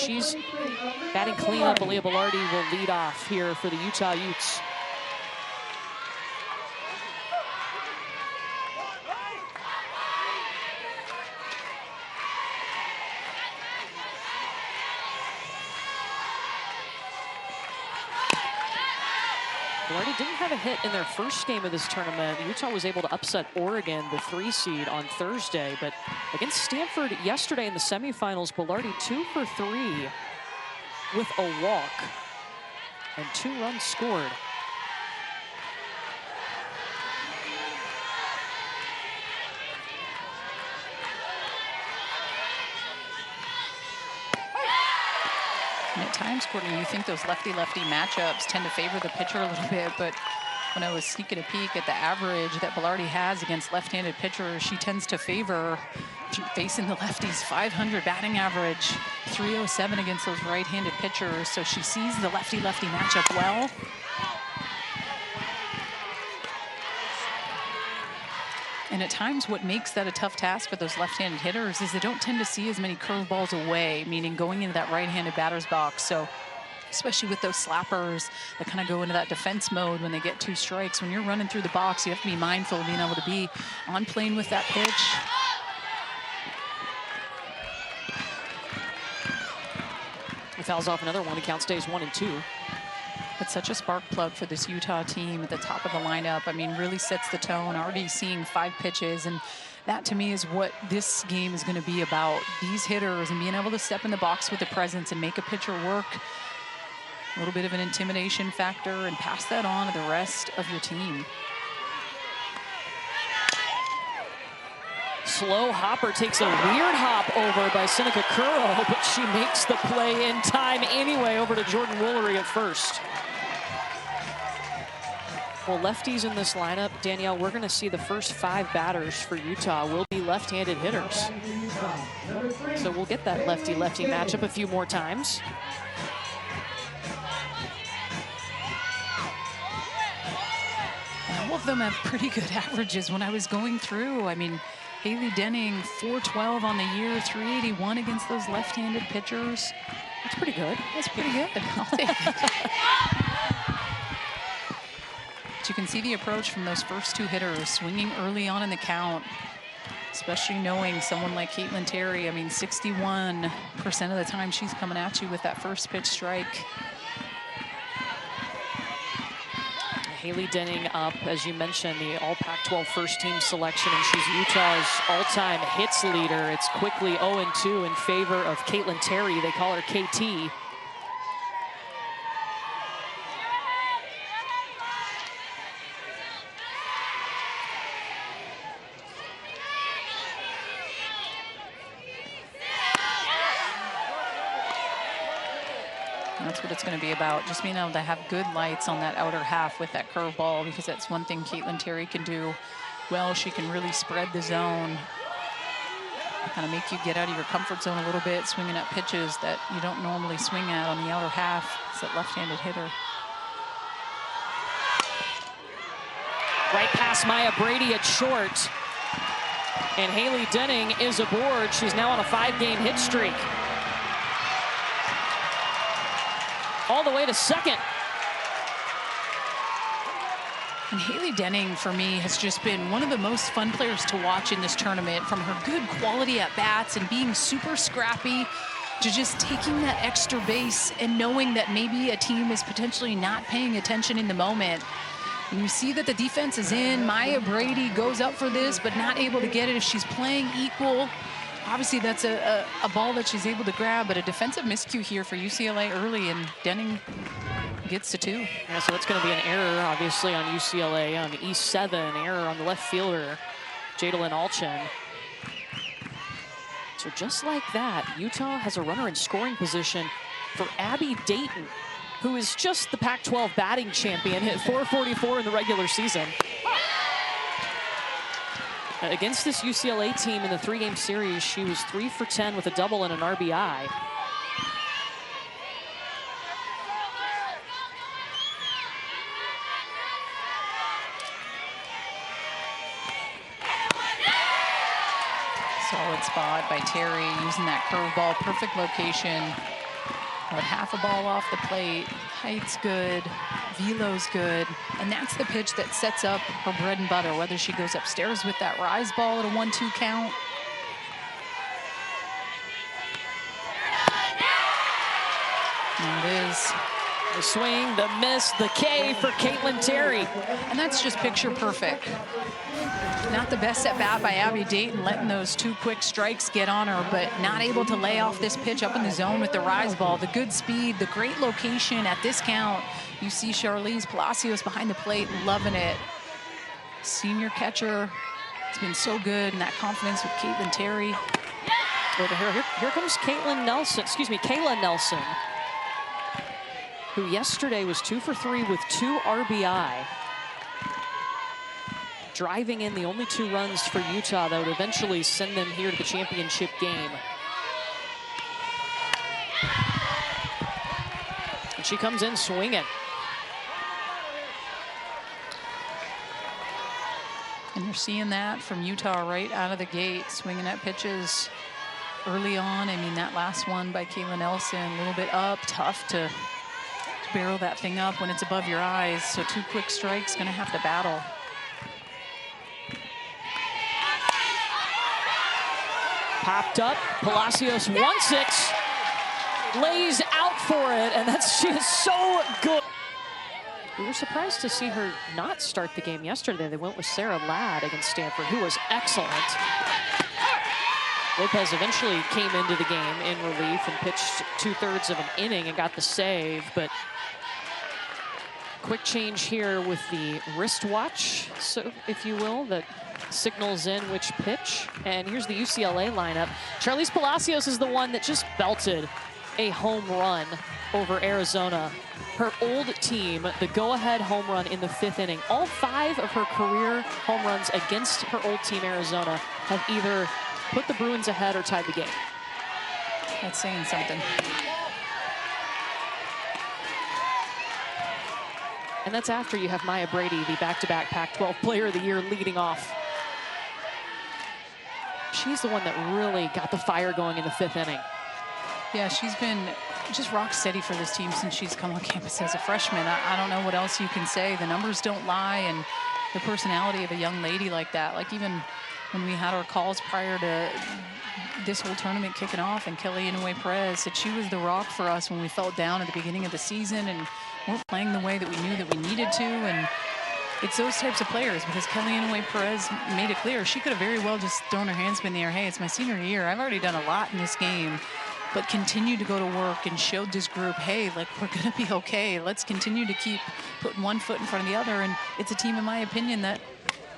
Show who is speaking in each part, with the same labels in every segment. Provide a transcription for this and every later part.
Speaker 1: she's batting cleanup. Aaliyah Belardi will lead off here for the Utah Utes. Belardi didn't have a hit in their first game of this tournament. Utah was able to upset Oregon, the 3 seed, on Thursday. But against Stanford yesterday in the semifinals, Belardi 2 for 3 with a walk and 2 runs scored.
Speaker 2: And at times, Courtney, you think those lefty-lefty matchups tend to favor the pitcher a little bit, but when I was sneaking a peek at the average that Belardi has against left-handed pitchers, she tends to favor facing the lefties. 500 batting average, 307 against those right-handed pitchers. So she sees the lefty-lefty matchup well. And at times, what makes that a tough task for those left-handed hitters is they don't tend to see as many curveballs away, meaning going into that right-handed batter's box. So especially with those slappers that kind of go into that defense mode when they get 2 strikes. When you're running through the box, you have to be mindful of being able to be on plane with that pitch.
Speaker 1: He fouls off another one. The count stays 1-2.
Speaker 2: It's such a spark plug for this Utah team at the top of the lineup. I mean, really sets the tone. Already seeing 5 pitches, and that to me is what this game is going to be about. These hitters and being able to step in the box with a presence and make a pitcher work. A little bit of an intimidation factor and pass that on to the rest of your team.
Speaker 1: Slow hopper takes a weird hop over by Seneca Curro, but she makes the play in time anyway over to Jordan Woolery at first. Well, lefties in this lineup, Danielle, we're going to see the first 5 batters for Utah will be left-handed hitters. So we'll get that lefty-lefty matchup a few more times.
Speaker 2: And all of them have pretty good averages when I was going through. I mean, Haley Denning, 412 on the year, 381 against those left-handed pitchers.
Speaker 1: That's pretty good.
Speaker 2: That's pretty good. I'll take it. But you can see the approach from those first 2 hitters, swinging early on in the count, especially knowing someone like Caitlin Terry. I mean, 61% of the time she's coming at you with that first pitch strike.
Speaker 1: Haley Denning up, as you mentioned, the All Pac-12 first team selection, and she's Utah's all-time hits leader. It's quickly 0-2 in favor of Caitlin Terry. They call her KT.
Speaker 2: That's what it's going to be about, just being able to have good lights on that outer half with that curveball, because that's one thing Caitlin Terry can do well. She can really spread the zone, kind of make you get out of your comfort zone a little bit, swinging at pitches that you don't normally swing at on the outer half. It's that left-handed hitter.
Speaker 1: Right past Maya Brady at short. And Haley Denning is aboard. She's now on a 5-game hit streak. All the way to second.
Speaker 2: And Haley Denning, for me, has just been one of the most fun players to watch in this tournament, from her good quality at bats and being super scrappy to just taking that extra base and knowing that maybe a team is potentially not paying attention in the moment. And you see that the defense is in. Maya Brady goes up for this, but not able to get it if she's playing equal. Obviously, that's a ball that she's able to grab, but a defensive miscue here for UCLA early, and Denning gets to 2.
Speaker 1: Yeah, so that's going to be an error, obviously, on UCLA on E7. Error on the left fielder, Jadalyn Alchin. So just like that, Utah has a runner in scoring position for Abby Dayton, who is just the Pac-12 batting champion, hit .444 in the regular season. Against this UCLA team in the 3-game series, she was 3 for 10 with a double and an RBI.
Speaker 2: Solid spot by Terry, using that curveball, perfect location. But half a ball off the plate, height's good, velo's good, and that's the pitch that sets up her bread and butter, whether she goes upstairs with that rise ball at a 1-2 count. There it is.
Speaker 1: The swing, the miss, the K for Caitlin Terry.
Speaker 2: And that's just picture perfect. Not the best at bat by Abby Dayton, letting those 2 quick strikes get on her, but not able to lay off this pitch up in the zone with the rise ball. The good speed, the great location at this count. You see Charlize Palacios behind the plate, loving it. Senior catcher, it's been so good, and that confidence with Caitlin Terry.
Speaker 1: Here comes Kayla Nelson, who yesterday was 2 for 3 with 2 RBI. Driving in the only 2 runs for Utah that would eventually send them here to the championship game. And she comes in swinging.
Speaker 2: And you're seeing that from Utah right out of the gate, swinging at pitches early on. I mean, that last one by Kayla Nelson, a little bit up, tough to barrel that thing up when it's above your eyes. So 2 quick strikes, gonna have to battle.
Speaker 1: Popped up, Palacios 1-6, lays out for it, and she is so good. We were surprised to see her not start the game yesterday. They went with Sarah Ladd against Stanford, who was excellent. Lopez eventually came into the game in relief and pitched 2/3 of an inning and got the save, but quick change here with the wristwatch, so if you will, that signals in which pitch. And here's the UCLA lineup. Charlize Palacios is the one that just belted a home run over Arizona. Her old team, the go-ahead home run in the 5th inning. All 5 of her career home runs against her old team, Arizona, have either put the Bruins ahead or tied the game.
Speaker 2: That's saying something.
Speaker 1: And that's after you have Maya Brady, the back-to-back Pac-12 Player of the Year, leading off. She's the one that really got the fire going in the 5th inning.
Speaker 2: Yeah, she's been just rock steady for this team since she's come on campus as a freshman. I don't know what else you can say. The numbers don't lie, and the personality of a young lady like that, like even when we had our calls prior to this whole tournament kicking off, and Kelly Inouye Perez said she was the rock for us when we felt down at the beginning of the season and weren't playing the way that we knew that we needed to. And it's those types of players, because Kelly Inouye Perez made it clear she could have very well just thrown her hands up in the air. Hey, it's my senior year. I've already done a lot in this game, but continued to go to work and showed this group, hey, like, we're going to be okay. Let's continue to keep putting one foot in front of the other. And it's a team, in my opinion, that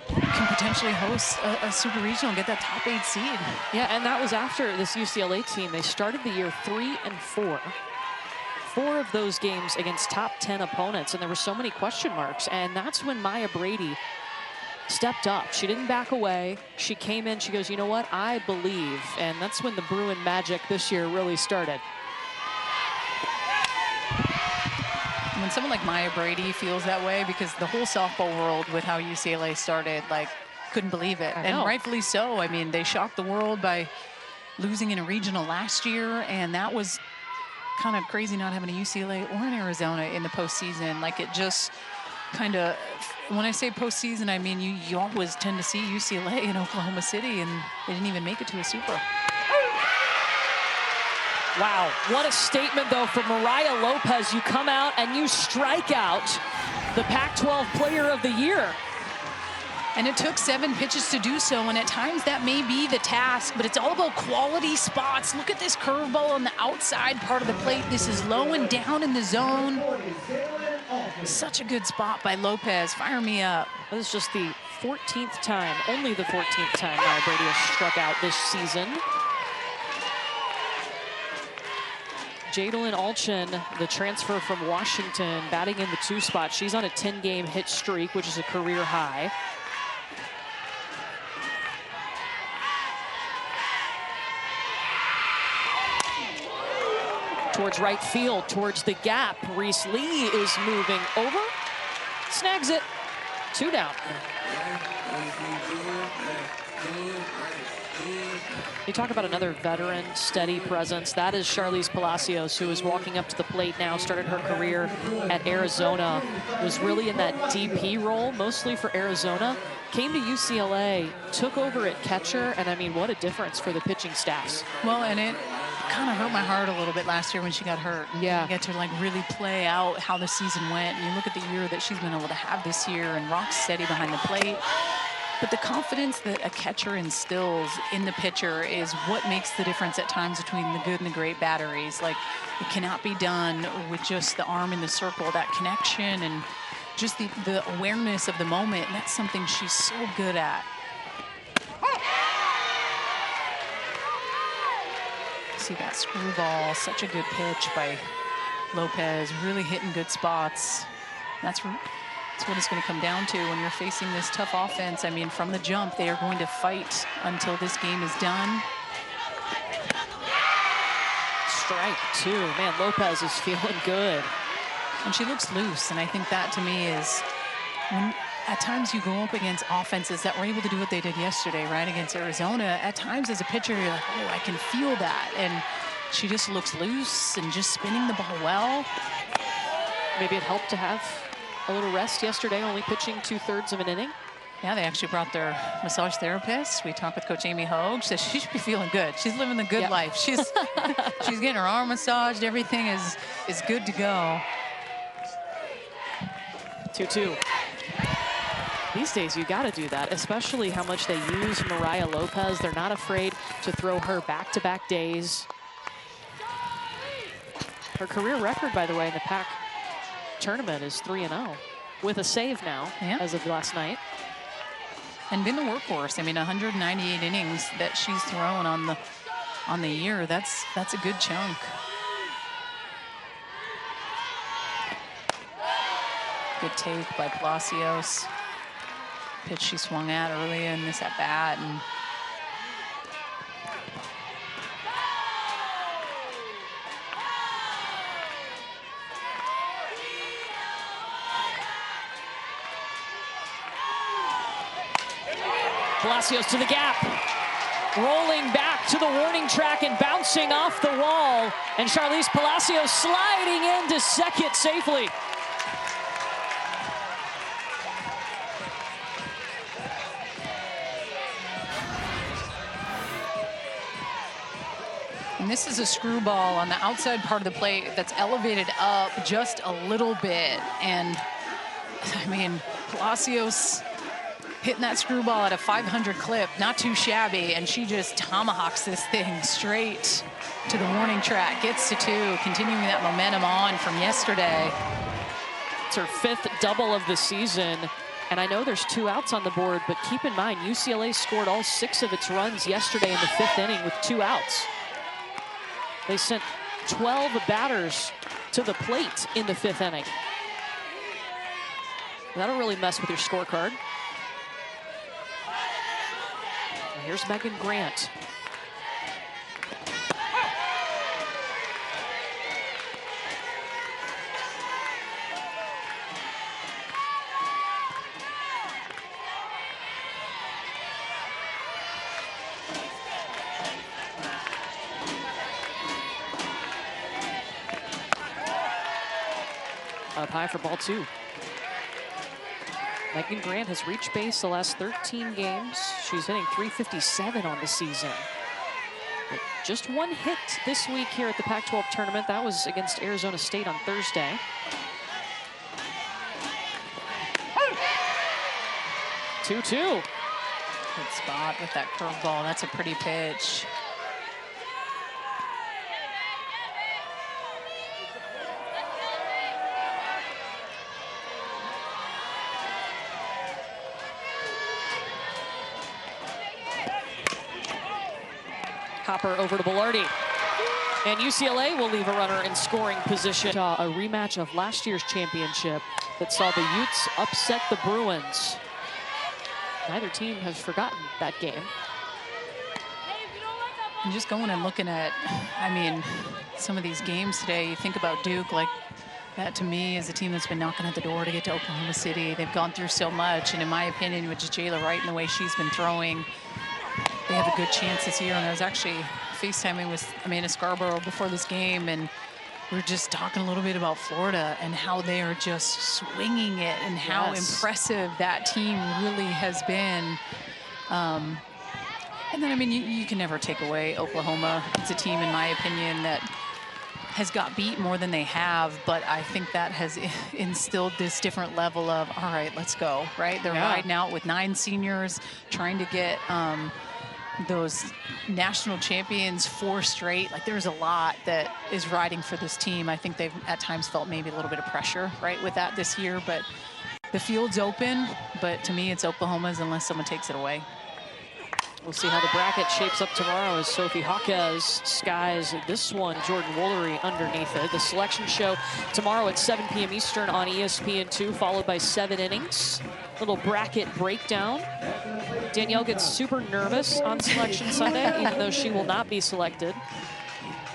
Speaker 2: can potentially host a super regional and get that top 8 seed.
Speaker 1: Yeah, and that was after this UCLA team. They started the year 3-4. 4 of those games against top 10 opponents, and there were so many question marks. And that's when Maya Brady stepped up. She didn't back away. She came in, she goes, you know what, I believe. And that's when the Bruin magic this year really started.
Speaker 2: When someone like Maya Brady feels that way, because the whole softball world with how UCLA started, like, couldn't believe it. And rightfully so. I mean, they shocked the world by losing in a regional last year, and that was kind of crazy not having a UCLA or an Arizona in the postseason. Like, it just kind of, when I say postseason, I mean you always tend to see UCLA in Oklahoma City, and they didn't even make it to a super.
Speaker 1: Wow, what a statement, though, from Mariah Lopez. You come out and you strike out the Pac-12 Player of the Year.
Speaker 2: And it took 7 pitches to do so, and at times that may be the task, but it's all about quality spots. Look at this curveball on the outside part of the plate. This is low and down in the zone. Such a good spot by Lopez. Fire me up.
Speaker 1: This is just the 14th time, only the 14th time Maya Brady has struck out this season. Jadalyn Alchin, the transfer from Washington, batting in the 2 spot. She's on a 10-game hit streak, which is a career high. Towards right field, towards the gap. Reese Lee is moving over. Snags it. 2 down. You talk about another veteran, steady presence. That is Charlize Palacios, who is walking up to the plate now, started her career at Arizona, was really in that DP role, mostly for Arizona, came to UCLA, took over at catcher, and I mean, what a difference for the pitching staffs.
Speaker 2: Well, and it kind of hurt my heart a little bit last year when she got hurt.
Speaker 1: Yeah.
Speaker 2: You get to like really play out how the season went, and you look at the year that she's been able to have this year and rock steady behind the plate. But the confidence that a catcher instills in the pitcher is what makes the difference at times between the good and the great batteries. Like, it cannot be done with just the arm in the circle, that connection and just the awareness of the moment. And that's something she's so good at. See that screwball, such a good pitch by Lopez, really hitting good spots. That's what it's going to come down to when you're facing this tough offense. I mean, from the jump, they are going to fight until this game is done.
Speaker 1: Strike two. Man, Lopez is feeling good.
Speaker 2: And she looks loose, and I think that to me is when at times you go up against offenses that were able to do what they did yesterday, right, against Arizona. At times as a pitcher, you're like, oh, I can feel that. And she just looks loose and just spinning the ball well.
Speaker 1: Maybe it helped to have a little rest yesterday, only pitching 2/3 of an inning.
Speaker 2: Yeah, they actually brought their massage therapist. We talked with Coach Amy Hogue. She said she should be feeling good. She's living the good life. She's getting her arm massaged. Everything is good to go.
Speaker 1: 2-2. These days, you got to do that, especially how much they use Mariah Lopez. They're not afraid to throw her back-to-back days. Her career record, by the way, in the PAC tournament is 3-0 with a save now as of last night.
Speaker 2: And been the workhorse. I mean, 198 innings that she's thrown on the year. That's a good chunk. Good take by Palacios. Pitch she swung at early in this at bat, and
Speaker 1: Palacios to the gap, rolling back to the warning track and bouncing off the wall, and Charlize Palacios sliding into second safely.
Speaker 2: And this is a screwball on the outside part of the plate that's elevated up just a little bit. And I mean, Palacios hitting that screwball at a 500 clip, not too shabby, and she just tomahawks this thing straight to the warning track, gets to 2, continuing that momentum on from yesterday.
Speaker 1: It's her 5th double of the season, and I know there's 2 outs on the board, but keep in mind, UCLA scored all 6 of its runs yesterday in the 5th inning with 2 outs. They sent 12 batters to the plate in the 5th inning. That'll really mess with your scorecard. Here's Megan Grant. Up high for ball 2. Megan Grant has reached base the last 13 games. She's hitting .357 on the season. But just 1 hit this week here at the Pac-12 tournament. That was against Arizona State on Thursday. Two-two.
Speaker 2: Good spot with that curveball. That's a pretty pitch.
Speaker 1: Hopper over to Belardi. And UCLA will leave a runner in scoring position. A rematch of last year's championship that saw the Utes upset the Bruins. Neither team has forgotten that game.
Speaker 2: And just going and looking at, I mean, some of these games today, you think about Duke, like that to me is a team that's been knocking at the door to get to Oklahoma City. They've gone through so much, and in my opinion, with just Jayla Wright and the way she's been throwing, they have a good chance this year. And I was actually FaceTiming with Amanda Scarborough before this game, and we were just talking a little bit about Florida and how they are just swinging it and how impressive that team really has been. And then, I mean, you can never take away Oklahoma. It's a team, in my opinion, that has got beat more than they have, but I think that has instilled this different level of, all right, let's go, right? They're riding out with 9 seniors, trying to get those national champions 4 straight. Like, there's a lot that is riding for this team. I think they've at times felt maybe a little bit of pressure, right, with that this year, but the field's open, but to me, it's Oklahoma's unless someone takes it away.
Speaker 1: We'll see how the bracket shapes up tomorrow as Sophie Hawkes skies this one, Jordan Woolery underneath it. The selection show tomorrow at 7 p.m. Eastern on ESPN2, followed by 7 innings. Little bracket breakdown. Danielle gets super nervous on Selection Sunday, even though she will not be selected.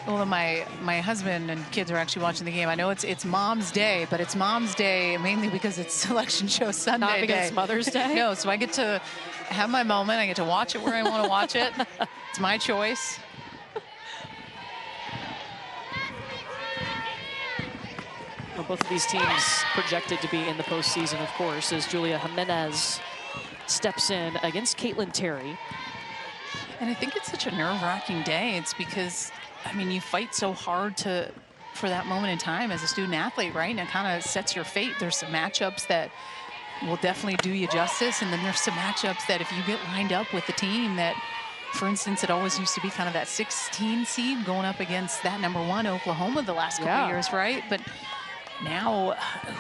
Speaker 2: Well, my husband and kids are actually watching the game. I know it's Mom's Day, but it's Mom's Day mainly because it's Selection Show Sunday.
Speaker 1: Not because it's Mother's Day?
Speaker 2: No, so I get to have my moment. I get to watch it where I want to watch it. It's my choice.
Speaker 1: Well, both of these teams projected to be in the postseason, of course, as Julia Jimenez steps in against Caitlin Terry.
Speaker 2: And I think it's such a nerve-wracking day. It's because, I mean, you fight so hard for that moment in time as a student athlete, right? And it kind of sets your fate. There's some matchups that will definitely do you justice. And then there's some matchups that if you get lined up with the team that, for instance, it always used to be kind of that 16 seed going up against that #1 Oklahoma the last couple of years, right? But now,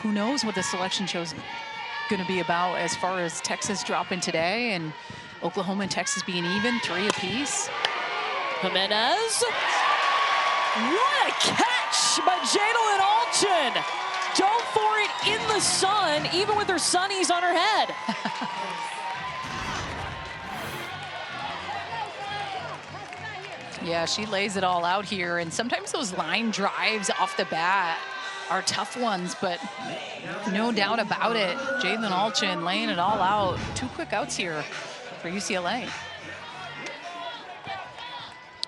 Speaker 2: who knows what the selection show's going to be about as far as Texas dropping today and Oklahoma and Texas being even, 3 apiece.
Speaker 1: Jimenez. What a catch by Jadalyn Alchin. Dove for it in the sun, even with her sunnies on her head.
Speaker 2: Yeah, she lays it all out here. And sometimes those line drives off the bat are tough ones, but no doubt about it. Jadalyn Alchin laying it all out. 2 quick outs here for UCLA.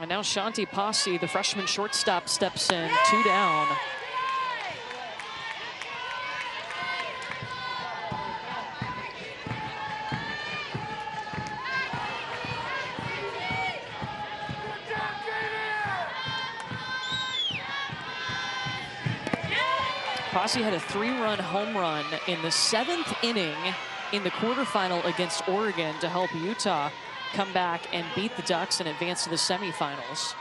Speaker 1: And now Shanti Posse, the freshman shortstop, steps in, 2 down. Posse had a 3-run home run in the 7th inning in the quarterfinal against Oregon to help Utah come back and beat the Ducks and advance to the semifinals.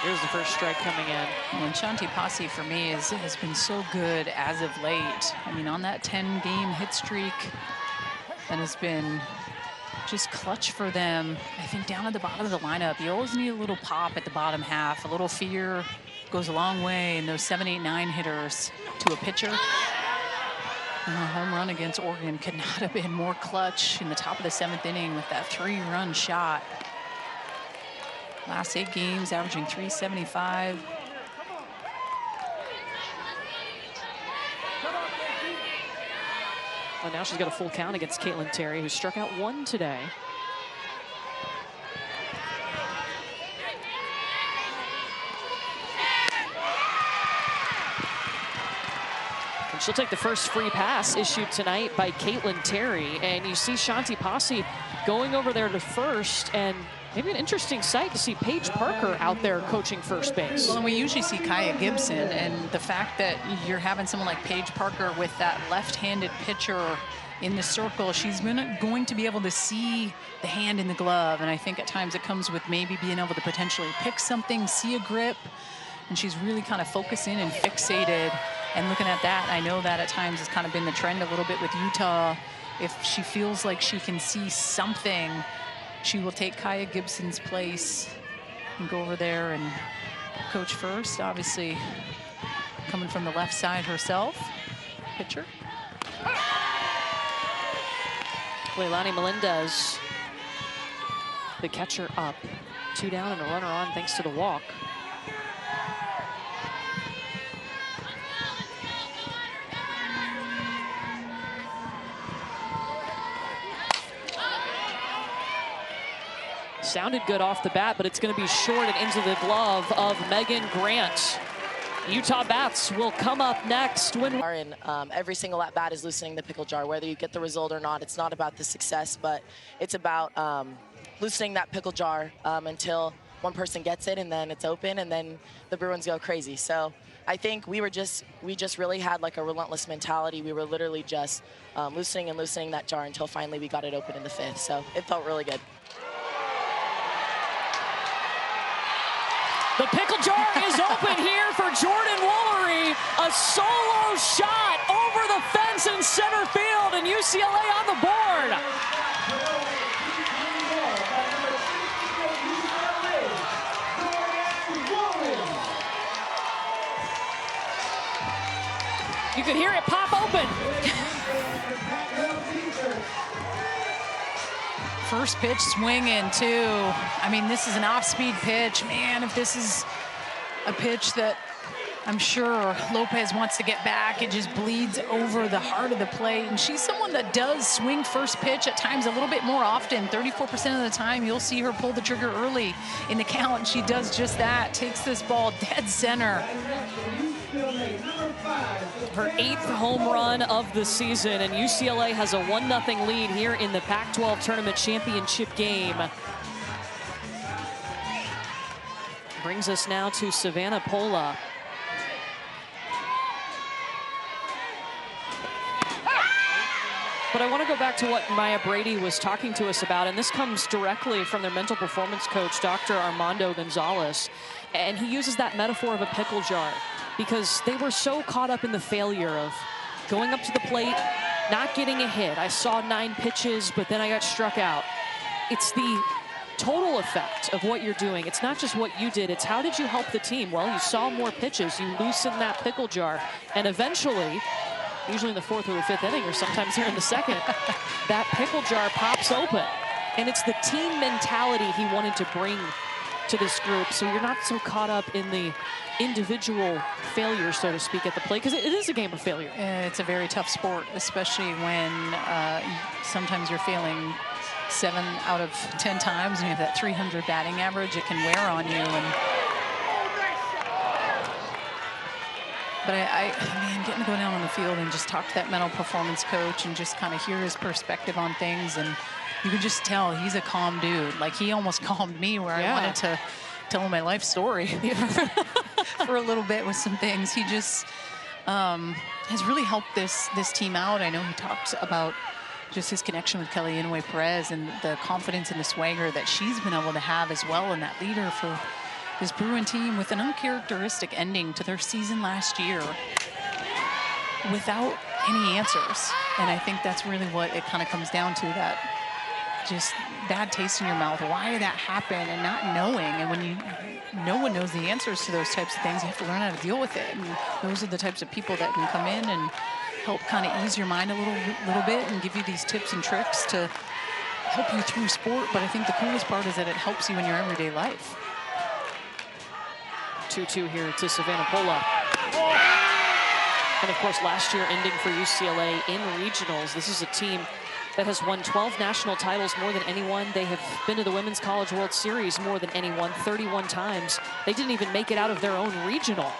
Speaker 1: Here's the first strike coming in.
Speaker 2: And Shanti Posse, for me, has been so good as of late. I mean, on that 10-game hit streak, that has been just clutch for them. I think down at the bottom of the lineup, you always need a little pop at the bottom half. A little fear goes a long way, and those 7, 8, 9 hitters to a pitcher. And a home run against Oregon could not have been more clutch in the top of the 7th inning with that 3-run shot. Last 8 games, averaging 375.
Speaker 1: Well, now she's got a full count against Caitlin Terry, who struck out 1 today. And she'll take the first free pass issued tonight by Caitlin Terry. And you see Shanti Posse going over there to first, and maybe an interesting sight to see Paige Parker out there coaching first base.
Speaker 2: Well, and we usually see Kaya Gibson, and the fact that you're having someone like Paige Parker with that left-handed pitcher in the circle, she's going to be able to see the hand in the glove, and I think at times it comes with maybe being able to potentially pick something, see a grip, and she's really kind of focused in and fixated. And looking at that, I know that at times has kind of been the trend a little bit with Utah. If she feels like she can see something she will take Kaya Gibson's place and go over there and coach first. Obviously, coming from the left side herself, pitcher.
Speaker 1: Leilani Melendez, the catcher, up. 2 down and a runner on thanks to the walk. Sounded good off the bat, but it's going to be short and into the glove of Megan Grant. Utah Bats will come up next.
Speaker 3: Every single at-bat is loosening the pickle jar. Whether you get the result or not, it's not about the success, but it's about loosening that pickle jar until one person gets it, and then it's open, and then the Bruins go crazy. So I think we just really had like a relentless mentality. We were literally just loosening and loosening that jar until finally we got it open in the 5th. So it felt really good.
Speaker 1: The pickle jar is open here for Jordan Woolery. A solo shot over the fence in center field, and UCLA on the board. You could hear it pop open.
Speaker 2: First pitch swing in two. I mean, this is an off-speed pitch. Man, if this is a pitch that I'm sure Lopez wants to get back, it just bleeds over the heart of the plate. And she's someone that does swing first pitch at times a little bit more often. 34% of the time, you'll see her pull the trigger early in the count, and she does just that. Takes this ball dead center.
Speaker 1: Her 8th home run of the season, and UCLA has a 1-0 lead here in the Pac-12 Tournament Championship game. Brings us now to Savannah Pola. But I want to go back to what Maya Brady was talking to us about, and this comes directly from their mental performance coach, Dr. Armando Gonzalez. And he uses that metaphor of a pickle jar, because they were so caught up in the failure of going up to the plate, not getting a hit. I saw 9 pitches, but then I got struck out. It's the total effect of what you're doing. It's not just what you did, it's how did you help the team? Well, you saw more pitches, you loosened that pickle jar, and eventually, usually in the 4th or the 5th inning, or sometimes here in the 2nd, that pickle jar pops open. And it's the team mentality he wanted to bring to this group, so you're not so caught up in the individual failure, so to speak, at the plate, because it is a game of failure.
Speaker 2: It's a very tough sport, especially when sometimes you're failing 7 out of 10 times, and you have that 300 batting average. It can wear on you. But man, getting to go down on the field and just talk to that mental performance coach and just kind of hear his perspective on things, and you can just tell he's a calm dude. Like, he almost calmed me where I wanted to tell him my life story for a little bit with some things. He just has really helped this team out. I know he talked about just his connection with Kelly Inouye Perez and the confidence and the swagger that she's been able to have as well, and that leader for this Bruin team with an uncharacteristic ending to their season last year without any answers. And I think that's really what it kind of comes down to, that just bad taste in your mouth. Why did that happen? And not knowing. And when no one knows the answers to those types of things, you have to learn how to deal with it. And those are the types of people that can come in and help kind of ease your mind a little bit and give you these tips and tricks to help you through sport. But I think the coolest part is that it helps you in your everyday life.
Speaker 1: 2-2 here to Savannah Pola. And of course, last year ending for UCLA in regionals. This is a team that has won 12 national titles, more than anyone. They have been to the Women's College World Series more than anyone, 31 times. They didn't even make it out of their own regional.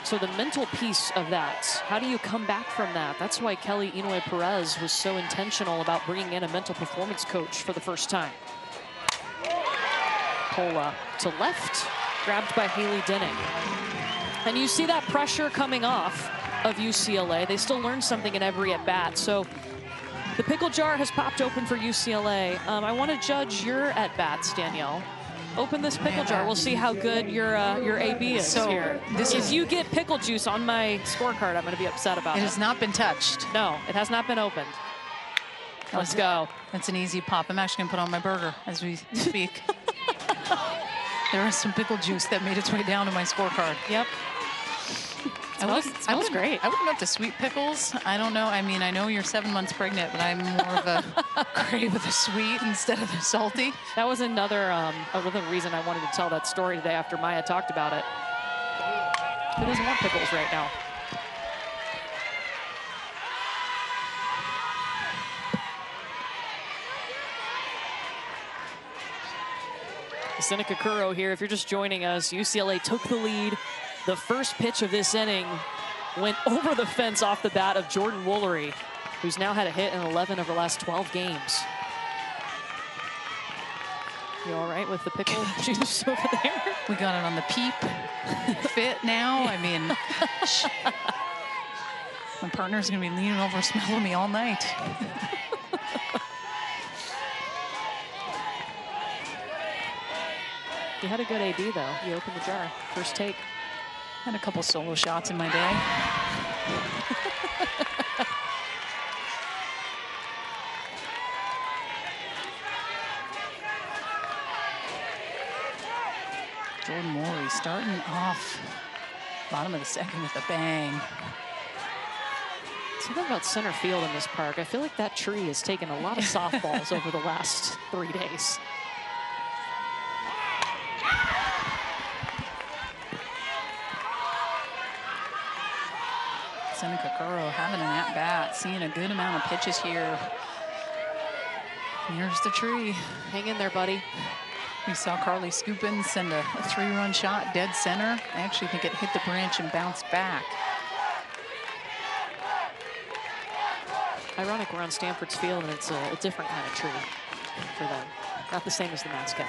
Speaker 1: So the mental piece of that, how do you come back from that? That's why Kelly Inouye Perez was so intentional about bringing in a mental performance coach for the first time. Pola to left, grabbed by Haley Denning. And you see that pressure coming off of UCLA. They still learn something in every at-bat. So the pickle jar has popped open for UCLA. I want to judge your at-bats, Danielle. Open this pickle jar. We'll see how good your AB is here. If you get pickle juice on my scorecard, I'm going to be upset about it.
Speaker 2: It has not been touched.
Speaker 1: No, it has not been opened. Let's go.
Speaker 2: That's an easy pop. I'm actually going to put on my burger as we speak. There is some pickle juice that made its way down to my scorecard.
Speaker 1: Yep. Smells great.
Speaker 2: I wouldn't go up to sweet pickles. I don't know. I mean, I know you're 7 months pregnant, but I'm more of a crave of the sweet instead of the salty.
Speaker 1: That was another reason I wanted to tell that story today after Maya talked about it. Who doesn't want pickles right now? Seneca Curro here. If you're just joining us, UCLA took the lead. The first pitch of this inning went over the fence off the bat of Jordan Woolery, who's now had a hit in 11 of the last 12 games. You all right with the pickle juice over there?
Speaker 2: We got it on the peep fit now. I mean, my partner's gonna be leaning over smelling me all night.
Speaker 1: You had a good AB though. You opened the jar. First take.
Speaker 2: Had a couple solo shots in my day. Jordan Woolery starting off bottom of the second with a bang.
Speaker 1: Something about center field in this park. I feel like that tree has taken a lot of softballs over the last 3 days.
Speaker 2: Seneca Curro having an at-bat, seeing a good amount of pitches here. Here's the tree.
Speaker 1: Hang in there, buddy.
Speaker 2: We saw Carly Scoopin send a 3-run shot dead center. I actually think it hit the branch and bounced back.
Speaker 1: Ironic, we're on Stanford's field, and it's a different kind of tree for them. Not the same as the mascot.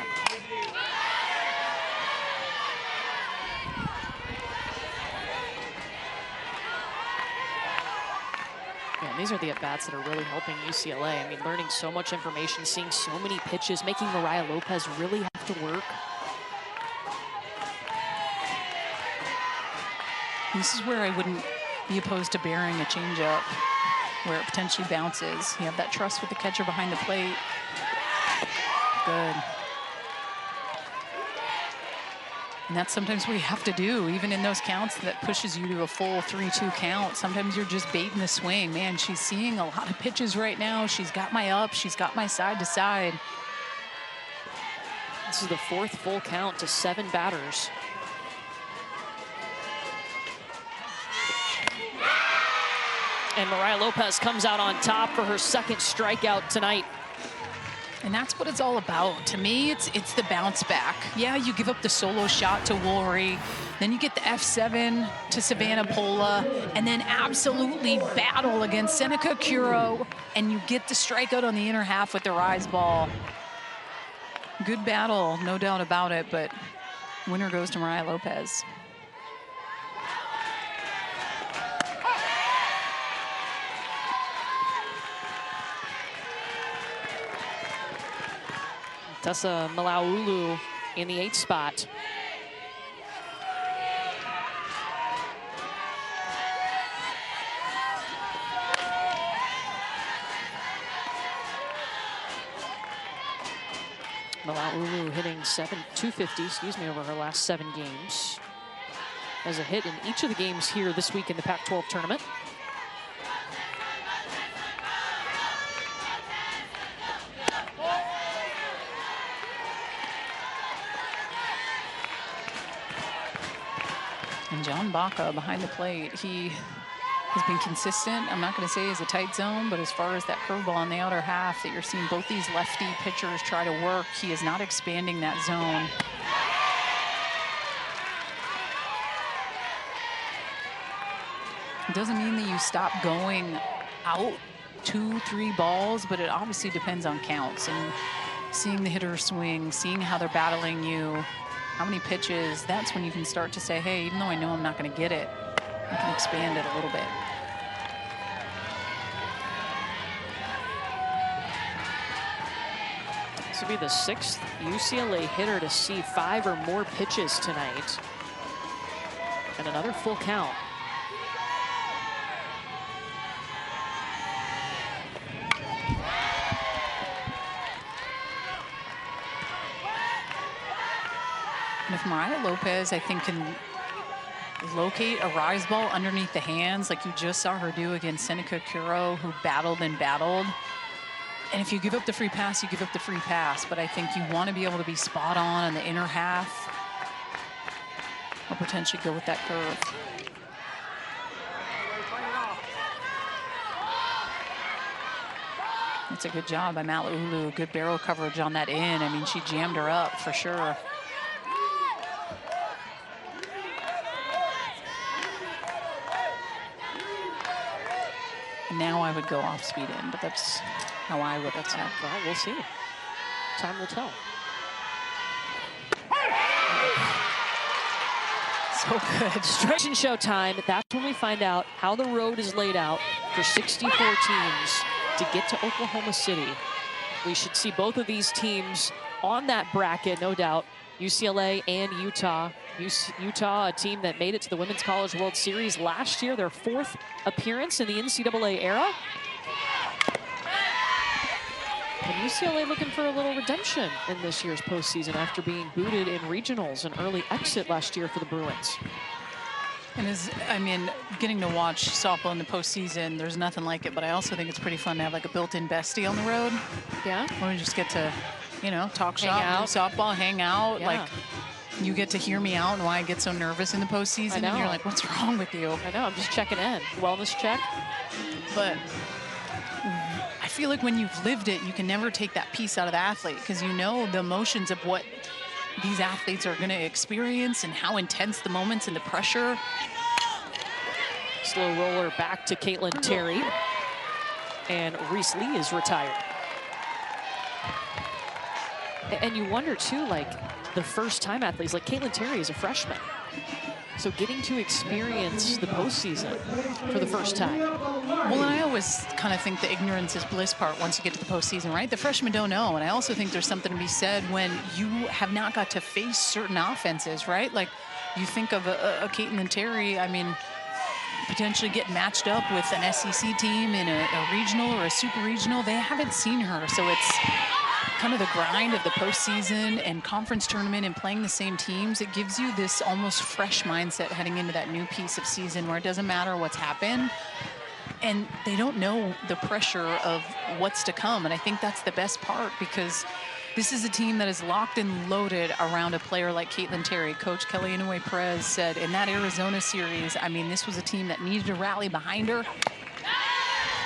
Speaker 1: Yeah, these are the at-bats that are really helping UCLA. I mean, learning so much information, seeing so many pitches, making Mariah Lopez really have to work.
Speaker 2: This is where I wouldn't be opposed to burying a changeup where it potentially bounces. You have that trust with the catcher behind the plate. Good. And that's sometimes what you have to do, even in those counts that pushes you to a full 3-2 count. Sometimes you're just baiting the swing. Man, she's seeing a lot of pitches right now. She's got my up, she's got my side to side.
Speaker 1: This is the 4th full count to 7 batters. And Mariah Lopez comes out on top for her 2nd strikeout tonight.
Speaker 2: And that's what it's all about. To me, it's the bounce back. Yeah, you give up the solo shot to Woolery, then you get the F7 to Savannah Pola, and then absolutely battle against Seneca Curro, and you get the strikeout on the inner half with the rise ball. Good battle, no doubt about it, but winner goes to Mariah Lopez.
Speaker 1: Tessa Malaulu in the 8th spot. Malaulu hitting 250, over her last 7 games. Has a hit in each of the games here this week in the Pac-12 tournament.
Speaker 2: And John Baca behind the plate, he has been consistent. I'm not going to say it's a tight zone, but as far as that curveball on the outer half that you're seeing both these lefty pitchers try to work, he is not expanding that zone. It doesn't mean that you stop going out 2-3 balls, but it obviously depends on counts and seeing the hitter swing, seeing how they're battling you, how many pitches. That's when you can start to say, hey, even though I know I'm not going to get it, I can expand it a little bit.
Speaker 1: This will be the 6th UCLA hitter to see 5 or more pitches tonight. And another full count.
Speaker 2: if Mariah Lopez, I think, can locate a rise ball underneath the hands like you just saw her do against Seneca Curo, who battled and battled. And if you give up the free pass, you give up the free pass. But I think you want to be able to be spot on the inner half or potentially go with that curve. That's a good job by Mala'ulu. Good barrel coverage on that in. I mean, she jammed her up for sure. Now I would go off speed in, but that's how I would attack.
Speaker 1: Well, we'll see. Time will tell.
Speaker 2: So good.
Speaker 1: Stretch and show time. That's when we find out how the road is laid out for 64 teams to get to Oklahoma City. We should see both of these teams on that bracket, no doubt. UCLA and Utah. Utah, a team that made it to the Women's College World Series last year, their 4th appearance in the NCAA era. And UCLA looking for a little redemption in this year's postseason after being booted in regionals, an early exit last year for the Bruins.
Speaker 2: And I mean, getting to watch softball in the postseason, there's nothing like it, but I also think it's pretty fun to have like a built-in bestie on the road.
Speaker 1: Yeah.
Speaker 2: Where we just get to, you know, talk shop, do softball, hang out.
Speaker 1: Yeah.
Speaker 2: Like, you get to hear me out and why I get so nervous in the postseason. And you're like, what's wrong with you?
Speaker 1: I know, I'm just checking in. Wellness check.
Speaker 2: But I feel like when you've lived it, you can never take that piece out of the athlete because you know the emotions of what these athletes are going to experience and how intense the moments and the pressure.
Speaker 1: Slow roller back to Caitlin Terry. And Reese Lee is retired. And you wonder, too, like, the first-time athletes, like Caitlin Terry is a freshman. So getting to experience the postseason for the first time.
Speaker 2: Well, and I always kind of think the ignorance is bliss part once you get to the postseason, right? The freshmen don't know. And I also think there's something to be said when you have not got to face certain offenses, right? Like, you think of a Caitlin Terry, I mean, potentially get matched up with an SEC team in a regional or a super regional. They haven't seen her. So it's kind of the grind of the postseason and conference tournament and playing the same teams. It gives you this almost fresh mindset heading into that new piece of season where it doesn't matter what's happened. And they don't know the pressure of what's to come. And I think that's the best part because this is a team that is locked and loaded around a player like Caitlin Terry. Coach Kelly Inouye Perez said in that Arizona series, I mean, this was a team that needed to rally behind her.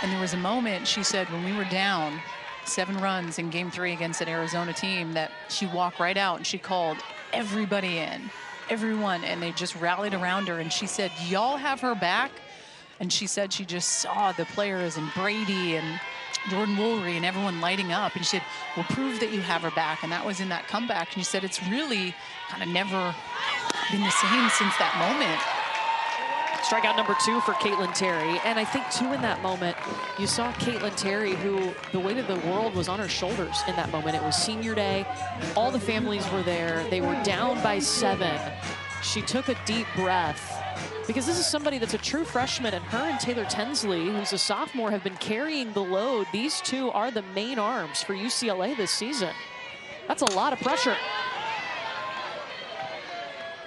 Speaker 2: And there was a moment, she said, when we were down 7 runs in game 3 against an Arizona team that she walked right out and she called everybody in, everyone, and they just rallied around her. And she said, y'all have her back. And she said she just saw the players and Brady and Jordan Woolery and everyone lighting up. And she said, we'll prove that you have her back. And that was in that comeback. And she said, it's really kind of never been the same since that moment.
Speaker 1: Strikeout number 2 for Caitlin Terry. And I think, too, in that moment, you saw Caitlin Terry, who the weight of the world was on her shoulders in that moment. It was senior day. All the families were there. They were down by 7. She took a deep breath because this is somebody that's a true freshman, and her and Taylor Tensley, who's a sophomore, have been carrying the load. These two are the main arms for UCLA this season. That's a lot of pressure.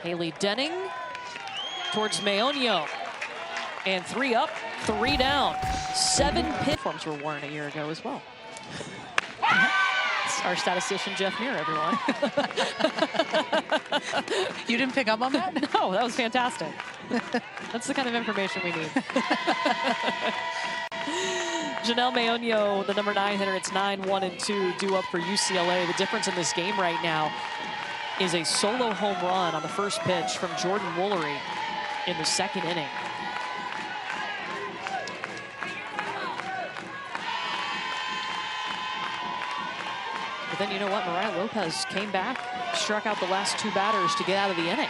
Speaker 1: Haley Denning towards Meonio. And 3 up, 3 down. 7 pin forms were worn a year ago as well. It's our statistician, Jeff Muir, everyone.
Speaker 2: You didn't pick up on that?
Speaker 1: No, that was fantastic. That's the kind of information we need. Janelle Meonio, the number 9 hitter, it's 9-1-2 due up for UCLA. The difference in this game right now is a solo home run on the first pitch from Jordan Woolery in the 2nd inning. But then you know what? Mariah Lopez came back, struck out the last 2 batters to get out of the inning.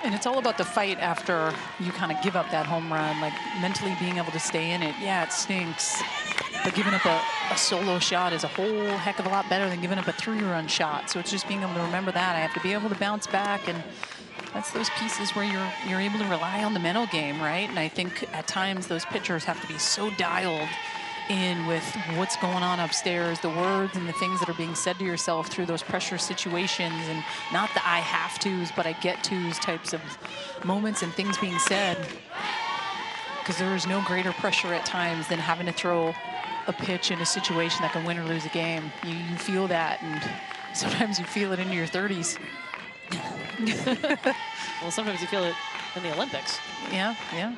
Speaker 2: And it's all about the fight after you kind of give up that home run, like mentally being able to stay in it. Yeah, it stinks. But giving up a solo shot is a whole heck of a lot better than giving up a 3-run shot. So it's just being able to remember that. I have to be able to bounce back, and that's those pieces where you're able to rely on the mental game, right? And I think at times those pitchers have to be so dialed in with what's going on upstairs, the words and the things that are being said to yourself through those pressure situations, and not the I have to's, but I get to's types of moments and things being said. Because there is no greater pressure at times than having to throw a pitch in a situation that can win or lose a game. You feel that, and sometimes you feel it into your 30s.
Speaker 1: Well, sometimes you feel it in the Olympics.
Speaker 2: Yeah, yeah.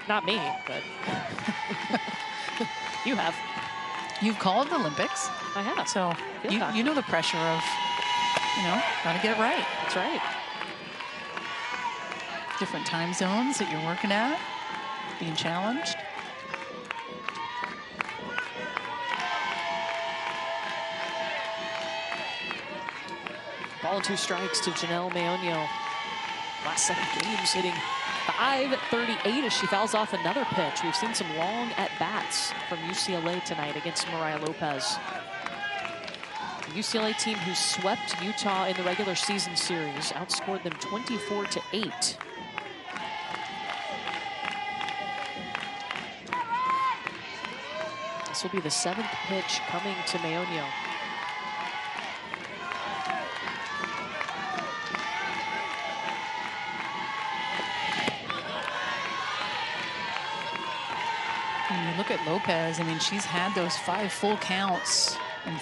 Speaker 1: Not me, but you have.
Speaker 2: You've called the Olympics.
Speaker 1: I have.
Speaker 2: So you know the pressure of, got to get it right.
Speaker 1: That's right.
Speaker 2: Different time zones that you're working at, being challenged.
Speaker 1: Ball and 2 strikes to Janelle Maonio. Last 7 games hitting .538 as she fouls off another pitch. We've seen some long at-bats from UCLA tonight against Mariah Lopez. The UCLA team who swept Utah in the regular season series outscored them 24-8. This will be the 7th pitch coming to Maonio.
Speaker 2: Look at Lopez. I mean, she's had those 5 full counts, and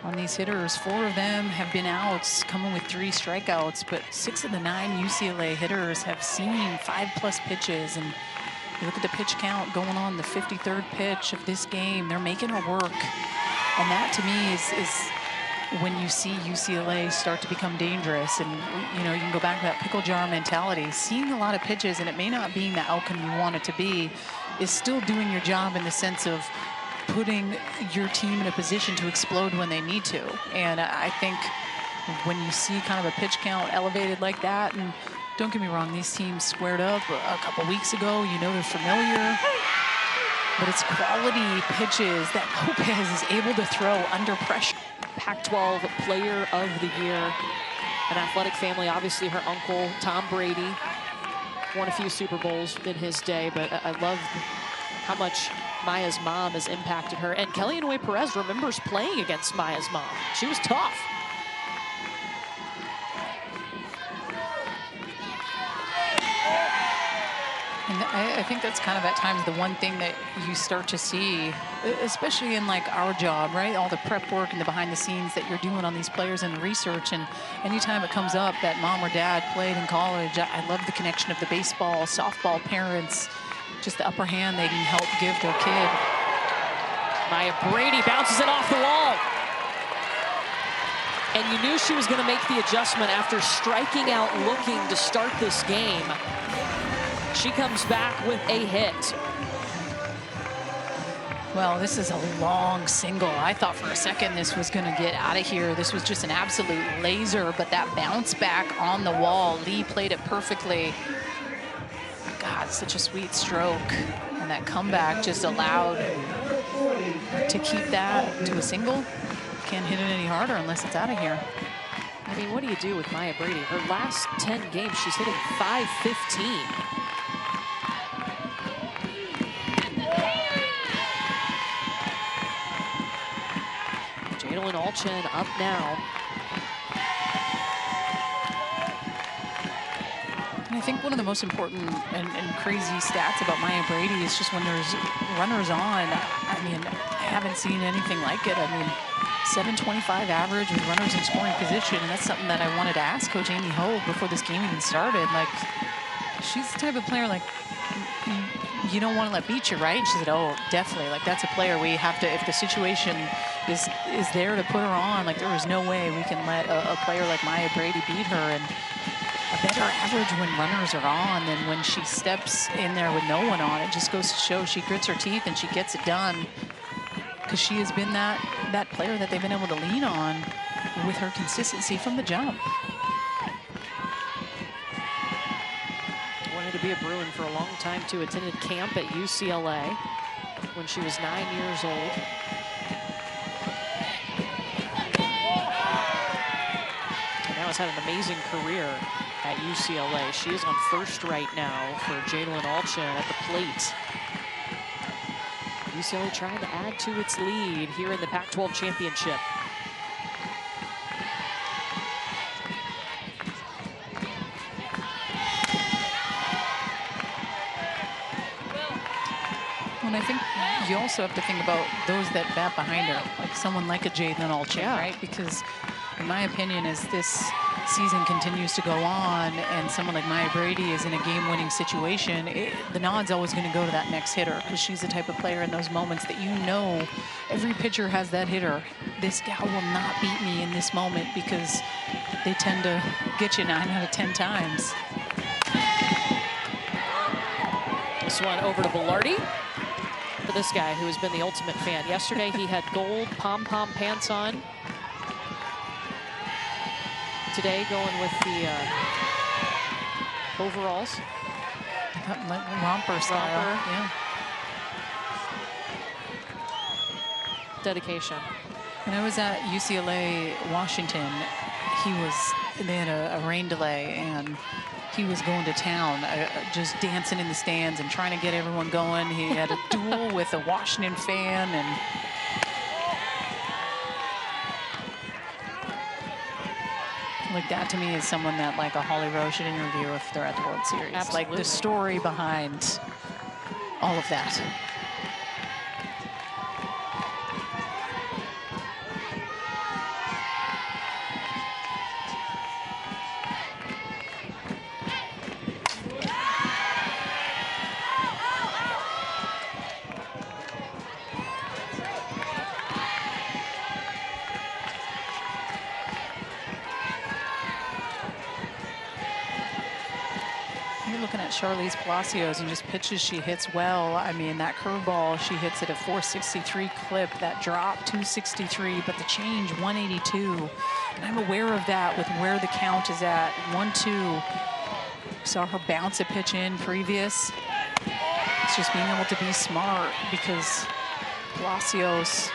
Speaker 2: on these hitters, 4 of them have been outs, coming with 3 strikeouts, but 6 of the 9 UCLA hitters have seen 5+ pitches. And you look at the pitch count going on the 53rd pitch of this game, they're making her work. And that to me is when you see UCLA start to become dangerous. And you can go back to that pickle jar mentality. Seeing a lot of pitches, and it may not be the outcome you want it to be, is still doing your job in the sense of putting your team in a position to explode when they need to. And I think when you see kind of a pitch count elevated like that, and don't get me wrong, these teams squared up a couple weeks ago, they're familiar, but it's quality pitches that Lopez is able to throw under pressure.
Speaker 1: Pac-12 Player of the Year, an athletic family. Obviously, her uncle, Tom Brady, won a few Super Bowls in his day, but I love how much Maya's mom has impacted her. And Kelly Inouye Perez remembers playing against Maya's mom. She was tough.
Speaker 2: And I think that's kind of at times the one thing that you start to see, especially in like our job, right? All the prep work and the behind the scenes that you're doing on these players and the research. And anytime it comes up that mom or dad played in college, I love the connection of the baseball, softball parents, just the upper hand they can help give their kid.
Speaker 1: Maya Brady bounces it off the wall. And you knew she was going to make the adjustment after striking out looking to start this game. She comes back with a hit.
Speaker 2: Well, this is a long single. I thought for a second this was going to get out of here. This was just an absolute laser, but that bounce back on the wall, Lee played it perfectly. God, such a sweet stroke. And that comeback just allowed to keep that to a single. Can't hit it any harder unless it's out of here.
Speaker 1: I mean, what do you do with Maya Brady? Her last 10 games, she's hitting .515. Jadalyn Alchin up now.
Speaker 2: And I think one of the most important and crazy stats about Maya Brady is just when there's runners on. I mean, I haven't seen anything like it. I mean, 725 average with runners in scoring position, and that's something that I wanted to ask Coach Amy Hogue before this game even started. Like, she's the type of player, like, you don't want to let beat you, right? And she said, oh, definitely. Like, that's a player we have to, if the situation is there to put her on, like, there is no way we can let a player like Maya Brady beat her. And a better average when runners are on than when she steps in there with no one on. It just goes to show she grits her teeth and she gets it done, because she has been that player that they've been able to lean on with her consistency from the jump.
Speaker 1: Wanted to be a Bruin for a long time, too. Attended camp at UCLA when she was 9 years old. And now has had an amazing career at UCLA. She is on first right now for Jadalyn Alchin at the plate. UCLA trying to add to its lead here in the Pac-12 championship.
Speaker 2: And I think you also have to think about those that bat behind her, like someone like a Jaden Alchik, right? Because in my opinion, as this season continues to go on and someone like Maya Brady is in a game-winning situation, the nod's always going to go to that next hitter, because she's the type of player in those moments that you know every pitcher has that hitter. This gal will not beat me in this moment, because they tend to get you 9 out of 10 times.
Speaker 1: This one over to Velarde. For this guy who has been the ultimate fan. Yesterday he had gold pom-pom pants on. Today going with the overalls.
Speaker 2: Like romper style.
Speaker 1: Romper.
Speaker 2: Yeah.
Speaker 1: Dedication.
Speaker 2: When I was at UCLA, Washington, they had a rain delay, and he was going to town, just dancing in the stands and trying to get everyone going. He had a duel with a Washington fan, and like that to me is someone that like a Holly Rowe should interview if they're at the World Series.
Speaker 1: Absolutely.
Speaker 2: Like the story behind all of that. Charlize Palacios and just pitches she hits well. I mean, that curveball she hits at a 463 clip, that drop 263, but the change 182. And I'm aware of that with where the count is at. 1-2. Saw her bounce a pitch in previous. It's just being able to be smart, because Palacios,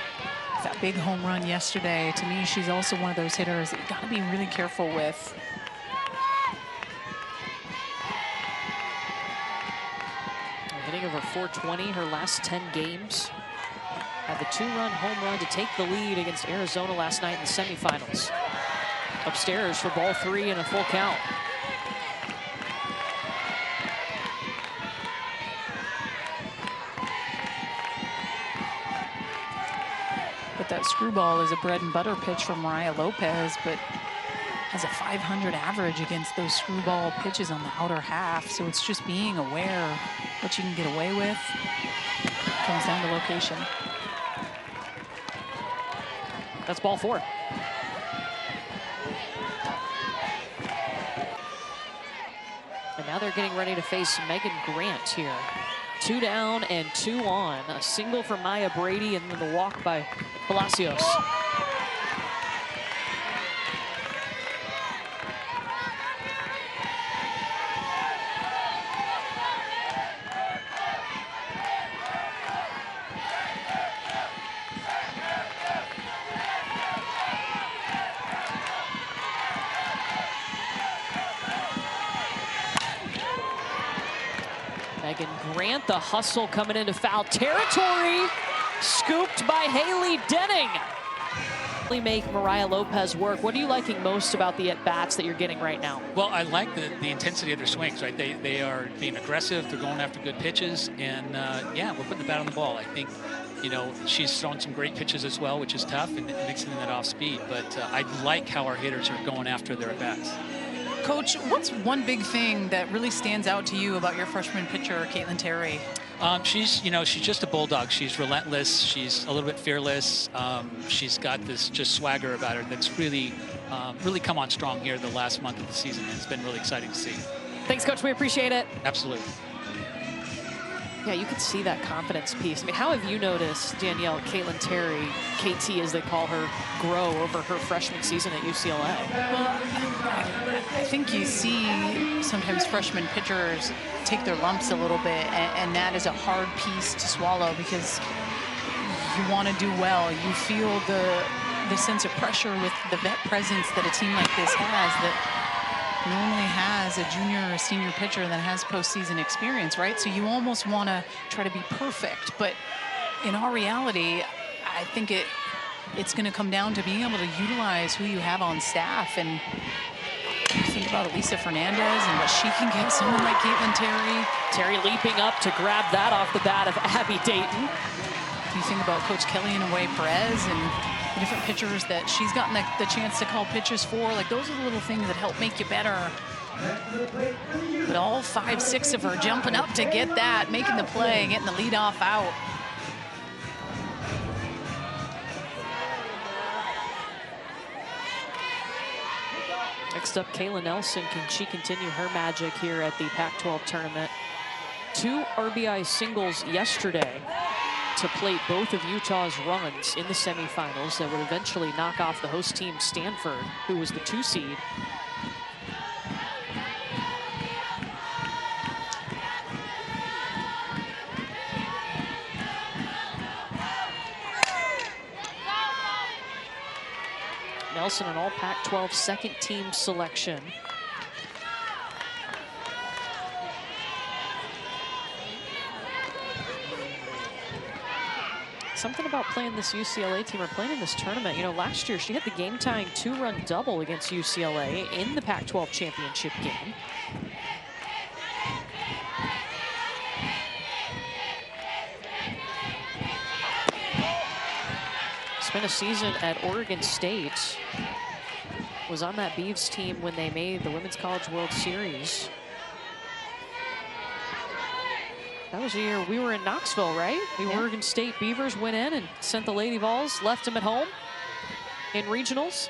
Speaker 2: that big home run yesterday, to me, she's also one of those hitters that you got to be really careful with.
Speaker 1: Over 420 her last 10 games. Had the 2-run home run to take the lead against Arizona last night in the semifinals. Upstairs for ball 3 and a full count.
Speaker 2: But that screwball is a bread and butter pitch from Mariah Lopez, but has a 500 average against those screwball pitches on the outer half. So it's just being aware what you can get away with. Comes down to location.
Speaker 1: That's ball 4. And now they're getting ready to face Megan Grant here. 2 down and 2 on. A single for Maya Brady, and then the walk by Palacios. Megan Grant, the hustle coming into foul territory. Scooped by Haley Denning. Really make Mariah Lopez work. What are you liking most about the at-bats that you're getting right now?
Speaker 4: Well, I like the intensity of their swings, right? They are being aggressive. They're going after good pitches. And, yeah, we're putting the bat on the ball. I think, you know, she's throwing some great pitches as well, which is tough, and mixing that off speed. But I like how our hitters are going after their at-bats.
Speaker 2: Coach, what's one big thing that really stands out to you about your freshman pitcher, Caitlin Terry?
Speaker 4: She's just a bulldog. She's relentless. She's a little bit fearless. She's got this just swagger about her that's really come on strong here the last month of the season. It's been really exciting to see.
Speaker 1: Thanks, Coach. We appreciate it.
Speaker 4: Absolutely.
Speaker 1: Yeah, you can see that confidence piece. I mean, how have you noticed, Danielle, Caitlin Terry, KT as they call her, grow over her freshman season at UCLA?
Speaker 2: Well, I think you see sometimes freshman pitchers take their lumps a little bit, and that is a hard piece to swallow, because you want to do well. You feel the sense of pressure with the vet presence that a team like this has, that normally has a junior or a senior pitcher that has postseason experience, right? So you almost want to try to be perfect, but in our reality, I think it's going to come down to being able to utilize who you have on staff. And think about Elisa Fernandez and what she can get someone like Caitlin Terry.
Speaker 1: Terry leaping up to grab that off the bat of Abby Dayton.
Speaker 2: You think about Coach Kelly and Away Perez and the different pitchers that she's gotten the chance to call pitches for. Like, those are the little things that help make you better. But all 5, 6 of her jumping up to get that, making the play, getting the leadoff out.
Speaker 1: Next up, Kayla Nelson. Can she continue her magic here at the Pac-12 tournament? 2 RBI singles yesterday to plate both of Utah's runs in the semifinals that would eventually knock off the host team Stanford, who was the 2 seed. Nelson, an all Pac-12 second team selection. Something about playing this UCLA team or playing in this tournament. You know, last year she had the game-tying 2-run double against UCLA in the Pac-12 championship game. Spent a season at Oregon State. Was on that Beavs team when they made the Women's College World Series. That was the year we were in Knoxville, right? The Oregon State Beavers went in and sent the Lady Vols, left them at home in regionals.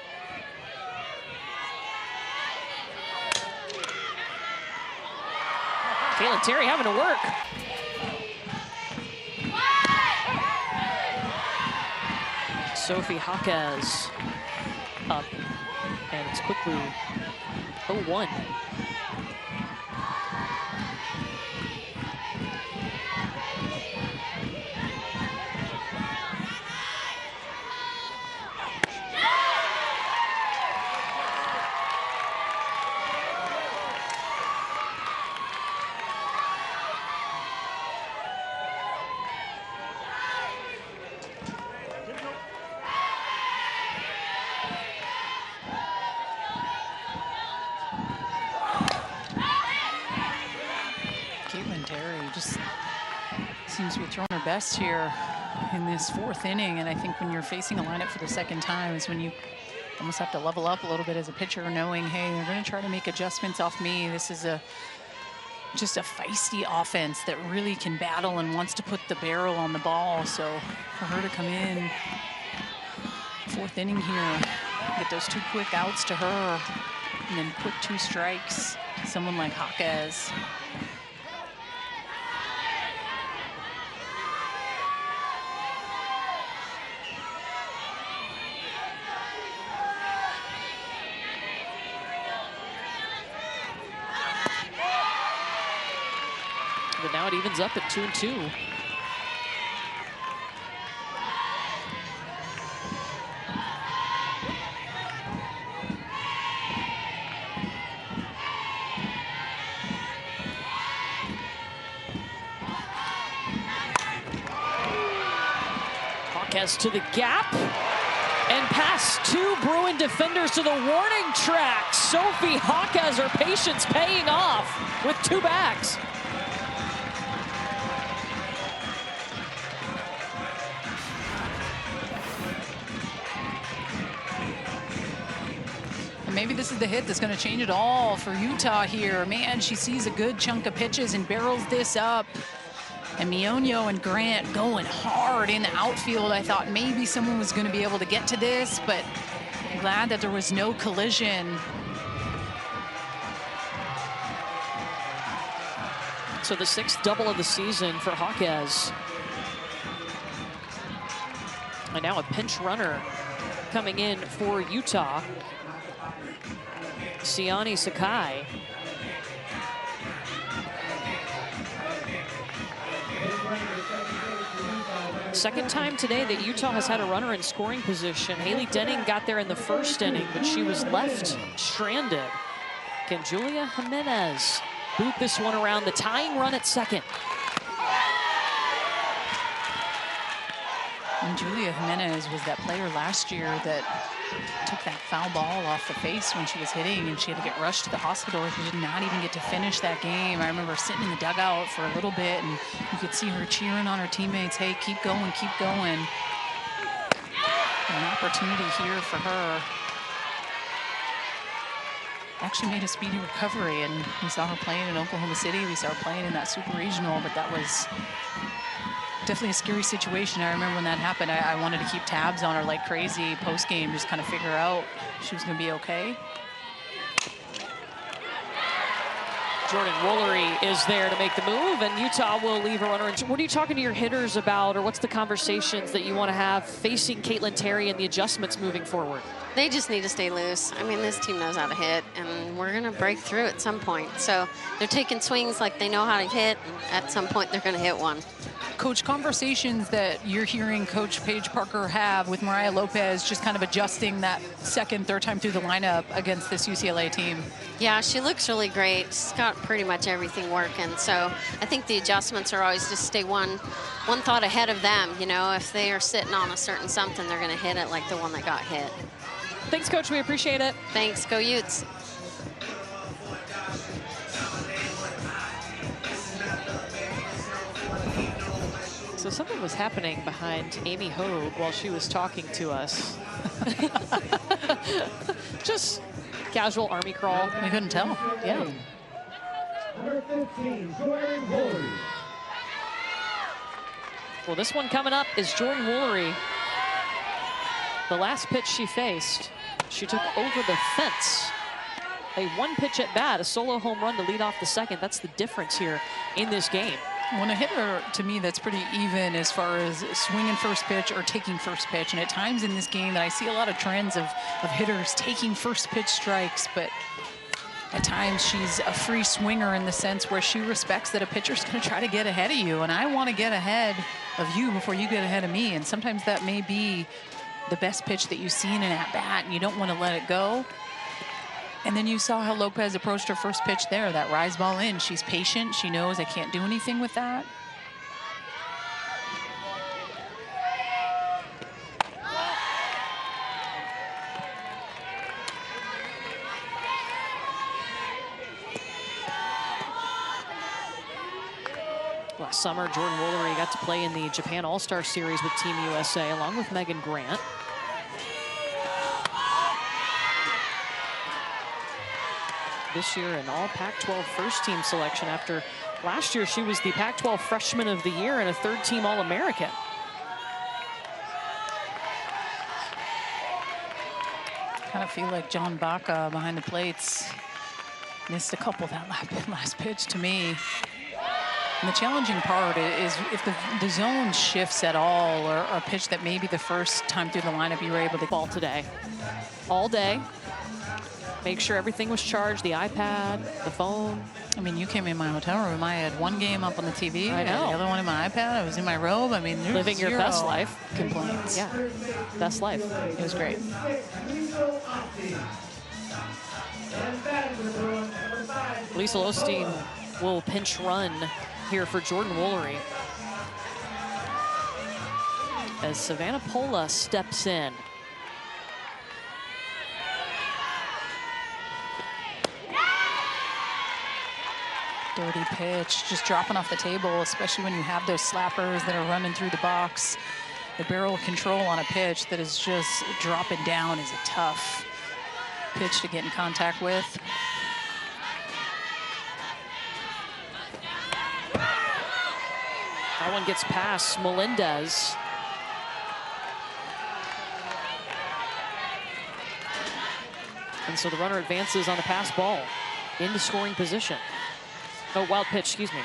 Speaker 1: Caitlin Terry having to work. Sophie Jaquez up, and it's quickly 0-1.
Speaker 2: Seems to be throwing her best here in this 4th inning, and I think when you're facing a lineup for the 2nd time is when you almost have to level up a little bit as a pitcher, knowing, hey, they're going to try to make adjustments off me. This is just a feisty offense that really can battle and wants to put the barrel on the ball. So for her to come in 4th inning here, get those 2 quick outs to her, and then quick 2 strikes, someone like Jaquez.
Speaker 1: But now it evens up at 2-2. Jaquez to the gap and past 2 Bruin defenders to the warning track. Sophie Jaquez, her patience paying off with 2 backs.
Speaker 2: Maybe this is the hit that's going to change it all for Utah here. Man, she sees a good chunk of pitches and barrels this up. And Mionio and Grant going hard in the outfield. I thought maybe someone was going to be able to get to this, but I'm glad that there was no collision.
Speaker 1: So the 6th double of the season for Jaquez. And now a pinch runner coming in for Utah. Siani Sakai. Second time today that Utah has had a runner in scoring position. Haley Denning got there in the 1st inning, but she was left stranded. Can Julia Jimenez boot this one around? The tying run at 2nd.
Speaker 2: And Julia Jimenez was that player last year that took that foul ball off the face when she was hitting, and she had to get rushed to the hospital. She did not even get to finish that game. I remember sitting in the dugout for a little bit, and you could see her cheering on her teammates, hey, keep going, keep going. An opportunity here for her. Actually made a speedy recovery, and we saw her playing in Oklahoma City. We saw her playing in that super regional, but that was definitely a scary situation. I remember when that happened, I wanted to keep tabs on her like crazy post-game, just kind of figure out if she was going to be okay.
Speaker 1: Jordan Woolery is there to make the move, and Utah will leave a runner. What are you talking to your hitters about, or what's the conversations that you want to have facing Caitlin Terry and the adjustments moving forward?
Speaker 5: They just need to stay loose. I mean, this team knows how to hit, and we're going to break through at some point. So they're taking swings like they know how to hit, and at some point they're going to hit one.
Speaker 2: Coach, conversations that you're hearing Coach Paige Parker have with Mariah Lopez, just kind of adjusting that second, third time through the lineup against this UCLA team.
Speaker 5: Yeah, she looks really great. She's got pretty much everything working. So I think the adjustments are always just stay one thought ahead of them. You know, if they are sitting on a certain something, they're going to hit it like the one that got hit.
Speaker 1: Thanks, Coach. We appreciate it.
Speaker 5: Thanks. Go Utes.
Speaker 1: So something was happening behind Amy Hogue while she was talking to us. Just casual Army crawl.
Speaker 2: We couldn't tell.
Speaker 1: Yeah.
Speaker 6: Number 15, Jordan Woolery.
Speaker 1: Well, this one coming up is Jordan Woolery. The last pitch she faced, she took over the fence. A one-pitch at bat, a solo home run to lead off the second. That's the difference here in this game.
Speaker 2: When a hitter, to me, that's pretty even as far as swinging first pitch or taking first pitch. And at times in this game that I see a lot of trends of hitters taking first pitch strikes, but at times she's a free swinger in the sense where she respects that a pitcher's going to try to get ahead of you. And I want to get ahead of you before you get ahead of me. And sometimes that may be the best pitch that you see in an at-bat, and you don't want to let it go. And then you saw how Lopez approached her first pitch there, that rise ball in. She's patient. She knows I can't do anything with that.
Speaker 1: Last summer, Jordan Woolery got to play in the Japan All-Star Series with Team USA along with Megan Grant. This year an all Pac-12 first team selection after last year she was the Pac-12 Freshman of the Year and a third team All-American.
Speaker 2: Kind of feel like John Baca behind the plates missed a couple that last pitch to me. And the challenging part is if the zone shifts at all, or a pitch that maybe the first time through the lineup you were able to
Speaker 1: ball today. All day. Make sure everything was charged, the iPad, the phone.
Speaker 2: I mean, you came in my hotel room. I had one game up on the TV.
Speaker 1: I know.
Speaker 2: The other one in my iPad. I was in my robe. I mean,
Speaker 1: living your best life.
Speaker 2: Complaints.
Speaker 1: Yeah, best life.
Speaker 2: It was great.
Speaker 1: Lisa Osteen will pinch run here for Jordan Woolery as Savannah Pola steps in.
Speaker 2: Dirty pitch, just dropping off the table, especially when you have those slappers that are running through the box. The barrel control on a pitch that is just dropping down is a tough pitch to get in contact with.
Speaker 1: That one gets past Melendez. And so the runner advances on the pass ball into scoring position. Oh, wild pitch, excuse me.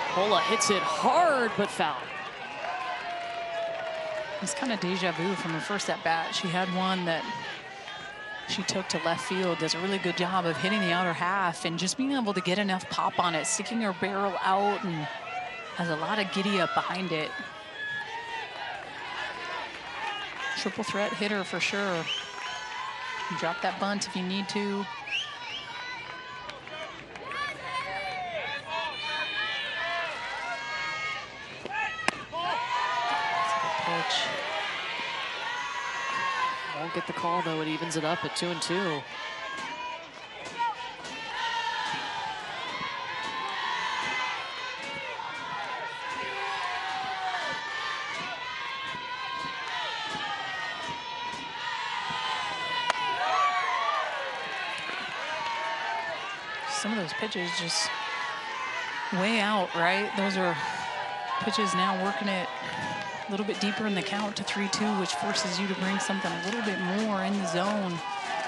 Speaker 1: Pola hits it hard, but foul.
Speaker 2: It's kind of deja vu from her first at bat. She had one that she took to left field, does a really good job of hitting the outer half and just being able to get enough pop on it, sticking her barrel out, and has a lot of giddy up behind it. Triple threat hitter for sure. Drop that bunt if you need to. Pitch.
Speaker 1: Won't get the call though. It evens it up at 2-2.
Speaker 2: Some of those pitches just way out, right? Those are pitches now working it a little bit deeper in the count to 3-2, which forces you to bring something a little bit more in the zone.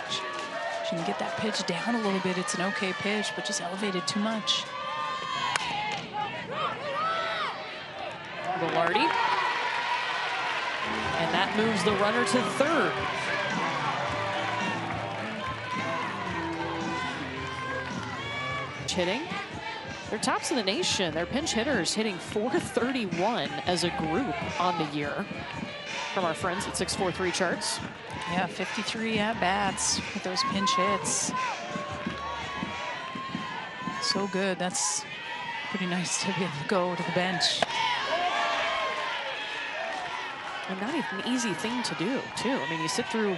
Speaker 2: She can get that pitch down a little bit. It's an okay pitch, but just elevated too much.
Speaker 1: Velarde. And that moves the runner to third. Hitting. They're tops of the nation. Their pinch hitters hitting .431 as a group on the year from our friends at 643 Charts.
Speaker 2: Yeah, 53 at-bats with those pinch hits. So good. That's pretty nice to be able to go to the bench.
Speaker 1: And not even an easy thing to do, too. I mean, you sit through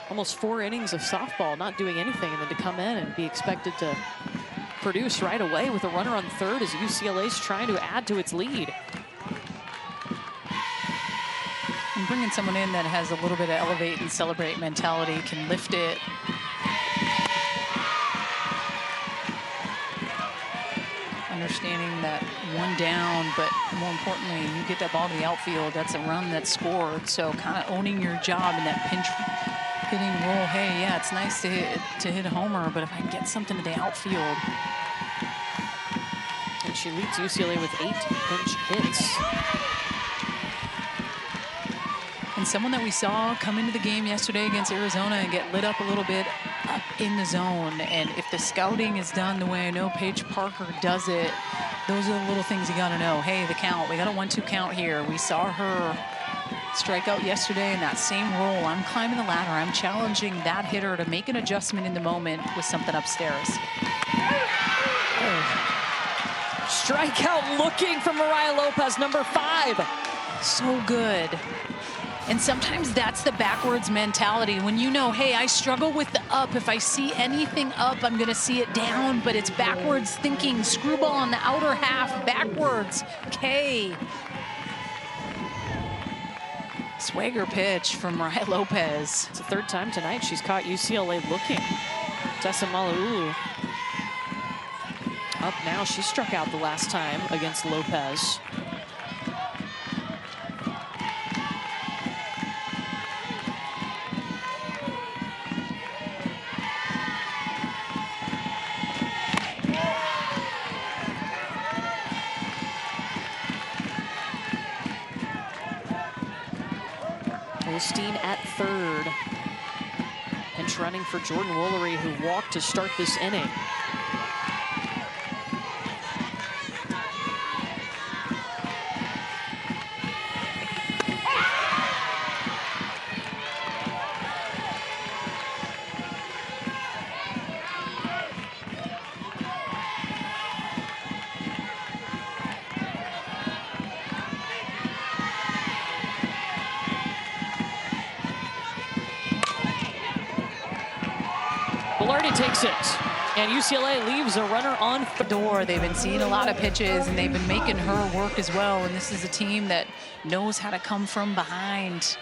Speaker 1: almost 4 innings of softball, not doing anything, and then to come in and be expected to produce right away with a runner on third as UCLA's trying to add to its lead.
Speaker 2: And bringing someone in that has a little bit of elevate and celebrate mentality can lift it. Understanding that one down, but more importantly, you get that ball to the outfield, that's a run that's scored. So kind of owning your job in that pinch hitting role. Hey, yeah, it's nice to hit a homer, but if I can get something to the outfield.
Speaker 1: And she leads UCLA with 8 pinch hits.
Speaker 2: And someone that we saw come into the game yesterday against Arizona and get lit up a little bit up in the zone. And if the scouting is done the way I know Paige Parker does it, those are the little things you got to know. Hey, the count, we got a 1-2 count here. We saw her strike out yesterday in that same role. I'm climbing the ladder. I'm challenging that hitter to make an adjustment in the moment with something upstairs.
Speaker 1: Strikeout looking from Mariah Lopez, number 5.
Speaker 2: So good. And sometimes that's the backwards mentality. When you know, hey, I struggle with the up. If I see anything up, I'm going to see it down. But it's backwards thinking. Screwball on the outer half, backwards. K. Swagger pitch from Mariah Lopez.
Speaker 1: It's the 3rd time tonight she's caught UCLA looking. Tessa Malauulu up now. She struck out the last time against Lopez. Stein at third. Pinch running for Jordan Woolery, who walked to start this inning. Velarde takes it, and UCLA leaves a runner on
Speaker 2: the door. They've been seeing a lot of pitches, and they've been making her work as well. And this is a team that knows how to come from behind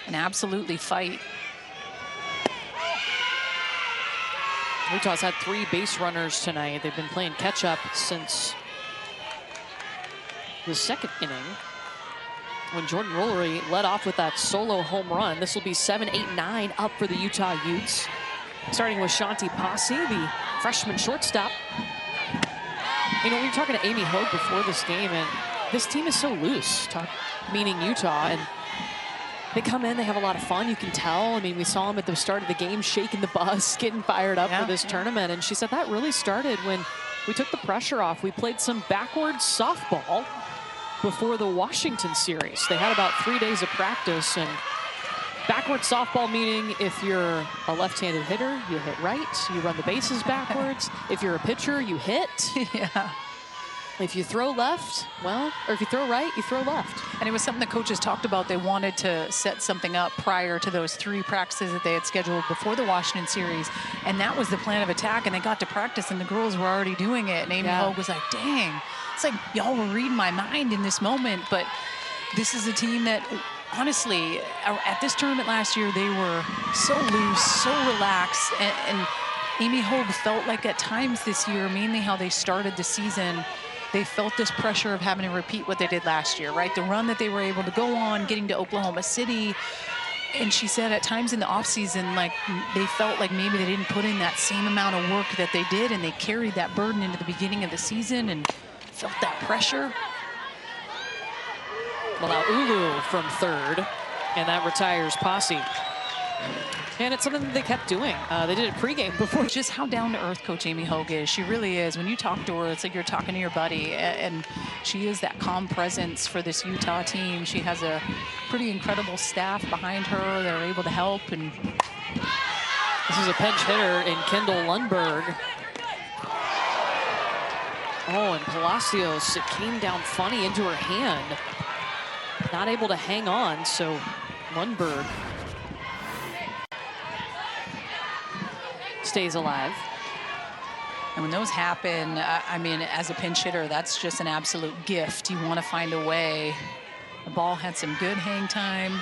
Speaker 2: and absolutely fight.
Speaker 1: Utah's had 3 base runners tonight. They've been playing catch-up since the 2nd inning, when Jordan Woolery led off with that solo home run. This will be 7, 8, 9 up for the Utah Utes. Starting with Shanti Posse, the freshman shortstop. You know, we were talking to Amy Hogue before this game, and this team is so loose, meaning Utah, and they come in, they have a lot of fun, you can tell. I mean, we saw them at the start of the game shaking the bus, getting fired up for this tournament, and she said that really started when we took the pressure off. We played some backwards softball before the Washington series. They had about 3 days of practice, and Backward softball meaning if you're a left-handed hitter, you hit right, you run the bases backwards. If you're a pitcher, you hit.
Speaker 2: Yeah.
Speaker 1: If you throw left, well, or if you throw right, you throw left.
Speaker 2: And it was something the coaches talked about. They wanted to set something up prior to those 3 practices that they had scheduled before the Washington series. And that was the plan of attack. And they got to practice, and the girls were already doing it. And Amy Hogue was like, dang, it's like y'all were reading my mind in this moment. But this is a team that, honestly, at this tournament last year, they were so loose, so relaxed. And Amy Hogue felt like at times this year, mainly how they started the season, they felt this pressure of having to repeat what they did last year, right? The run that they were able to go on, getting to Oklahoma City. And she said at times in the offseason, like, they felt like maybe they didn't put in that same amount of work that they did, and they carried that burden into the beginning of the season and felt that pressure.
Speaker 1: Malaulu from third, and that retires Posse. And it's something that they kept doing. They did it pregame before.
Speaker 2: Just how down-to-earth Coach Amy Hogue is. She really is. When you talk to her, it's like you're talking to your buddy. And she is that calm presence for this Utah team. She has a pretty incredible staff behind her that are able to help. And
Speaker 1: this is a pinch hitter in Kendall Lundberg. Oh, and Palacios, it came down funny into her hand. Not able to hang on, so Lundberg stays alive.
Speaker 2: And when those happen, I mean, as a pinch hitter, that's just an absolute gift. You want to find a way. The ball had some good hang time.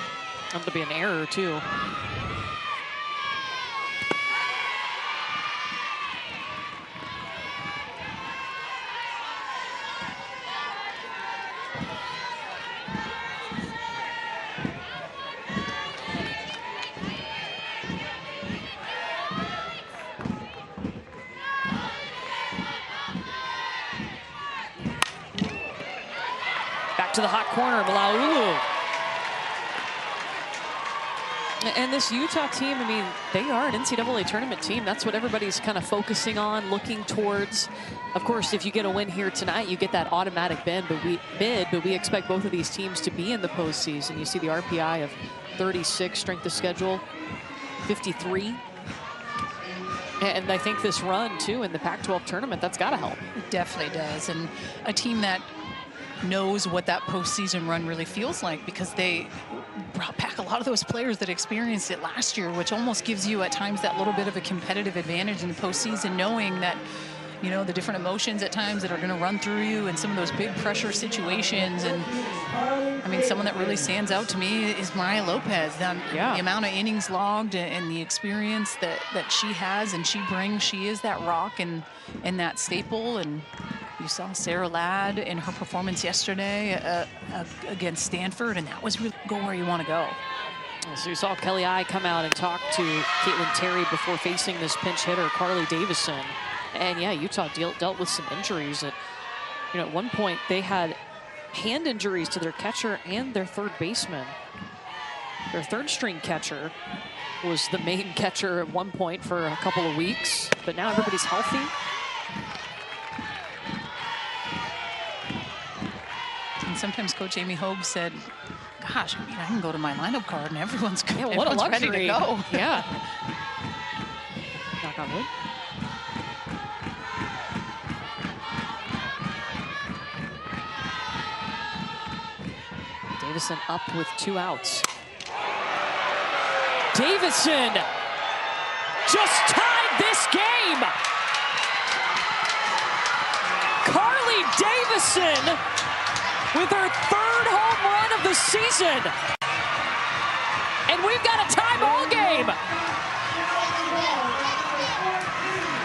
Speaker 1: That would be an error, too. To the hot corner, Malaulu. And this Utah team, I mean, they are an NCAA tournament team. That's what everybody's kind of focusing on, looking towards. Of course, if you get a win here tonight, you get that automatic bid, but we expect both of these teams to be in the postseason. You see the RPI of 36, strength of schedule 53. And I think this run, too, in the Pac-12 tournament, that's got to help.
Speaker 2: It definitely does. And a team that knows what that postseason run really feels like, because they brought back a lot of those players that experienced it last year, which almost gives you at times that little bit of a competitive advantage in the postseason, knowing that, you know, the different emotions at times that are going to run through you and some of those big pressure situations. And I mean, someone that really stands out to me is Mariah Lopez. The amount of innings logged and the experience that she has and she brings. She is that rock and that staple. And you saw Sarah Ladd in her performance yesterday against Stanford, and that was really go where you want to go.
Speaker 1: So you saw Kelly I come out and talk to Caitlin Terry before facing this pinch hitter, Carly Davison. And yeah, Utah dealt with some injuries. At one point they had hand injuries to their catcher and their third baseman. Their third string catcher was the main catcher at one point for a couple of weeks, but now everybody's healthy.
Speaker 2: And sometimes Coach Amy Hogue said, gosh, I mean, I can go to my lineup card and everyone's good.
Speaker 1: Yeah, what a luxury.
Speaker 2: Ready to go.
Speaker 1: Yeah. Knock on wood. Davison up with 2 outs. Davison just tied this game. Carly Davison with her 3rd home run of the season. And we've got a tie ball game.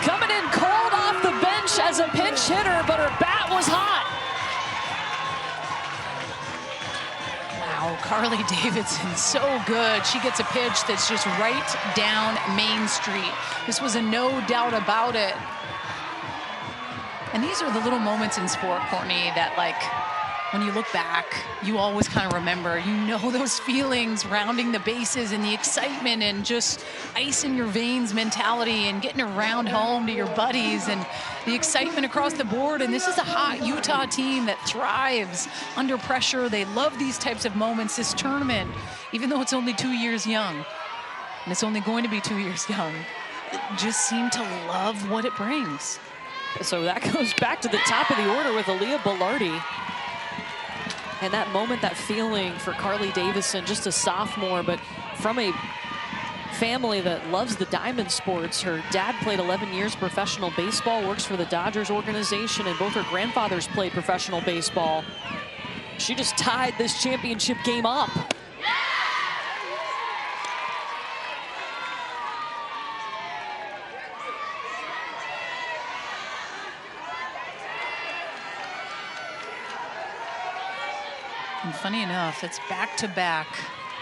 Speaker 1: Coming in cold off the bench as a pinch hitter, but her bat was hot.
Speaker 2: Wow, Carly Davidson, so good. She gets a pitch that's just right down Main Street. This was a no doubt about it. And these are the little moments in sport, Courtney, that, like, when you look back, you always kind of remember, you know, those feelings rounding the bases and the excitement and just ice in your veins mentality and getting around home to your buddies and the excitement across the board. And this is a hot Utah team that thrives under pressure. They love these types of moments. This tournament, even though it's only 2 years young, and it's only going to be 2 years young, just seem to love what it brings.
Speaker 1: So that goes back to the top of the order with Aaliyah Belardi. And that moment, that feeling for Carly Davison, just a sophomore, but from a family that loves the diamond sports. Her dad played 11 years professional baseball, works for the Dodgers organization, and both her grandfathers played professional baseball. She just tied this championship game up.
Speaker 2: And funny enough, it's back-to-back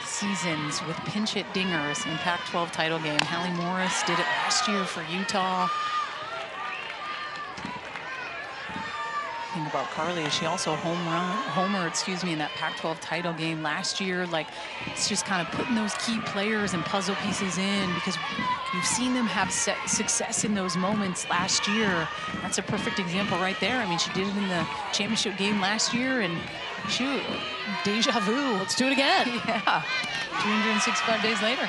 Speaker 2: seasons with pinch hit dingers in Pac-12 title game. Hallie Morris did it last year for Utah. Think about Carly, she also homered in that Pac-12 title game last year. Like, it's just kind of putting those key players and puzzle pieces in, because you've seen them have success in those moments last year. That's a perfect example right there. I mean, she did it in the championship game last year, and shoot, deja vu.
Speaker 1: Let's do it again.
Speaker 2: Yeah, 365 days later.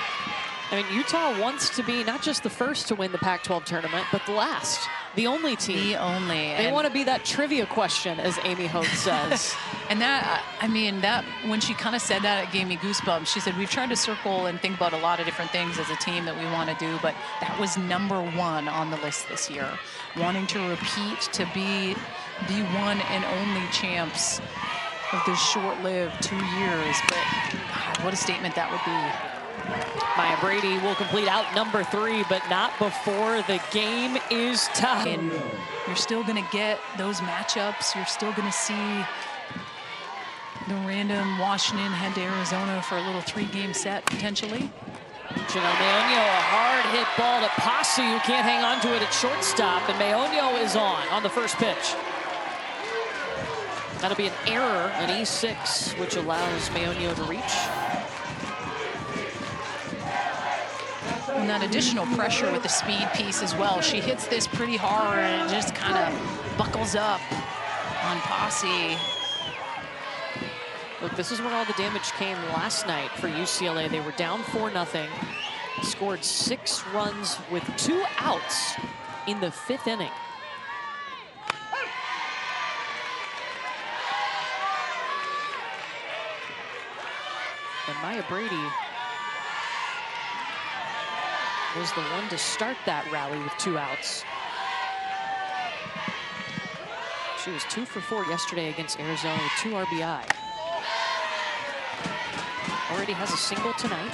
Speaker 1: I mean, Utah wants to be not just the first to win the Pac-12 tournament, but the last, the only team.
Speaker 2: The only.
Speaker 1: They want to be that trivia question, as Amy Hope says.
Speaker 2: And that, I mean, that when she kind of said that, it gave me goosebumps. She said, we've tried to circle and think about a lot of different things as a team that we want to do, but that was #1 on the list this year. Wanting to repeat, to be the one and only champs of this short-lived 2 years. But God, what a statement that would be.
Speaker 1: Maya Brady will complete out number 3, but not before the game is tied.
Speaker 2: And you're still going to get those matchups. You're still going to see the random Washington head to Arizona for a little 3-game set, potentially.
Speaker 1: Janelle Maonio, a hard hit ball to Posse, who can't hang on to it at shortstop, and Maonio is on the first pitch. That'll be an error, an E6, which allows Maonio to reach.
Speaker 2: And that additional pressure with the speed piece as well. She hits this pretty hard and it just kind of buckles up on Posse.
Speaker 1: Look, this is where all the damage came last night for UCLA. They were down 4-0, scored 6 runs with 2 outs in the 5th inning. And Maya Brady was the one to start that rally with 2 outs. She was 2 for 4 yesterday against Arizona with 2 RBI. Already has a single tonight.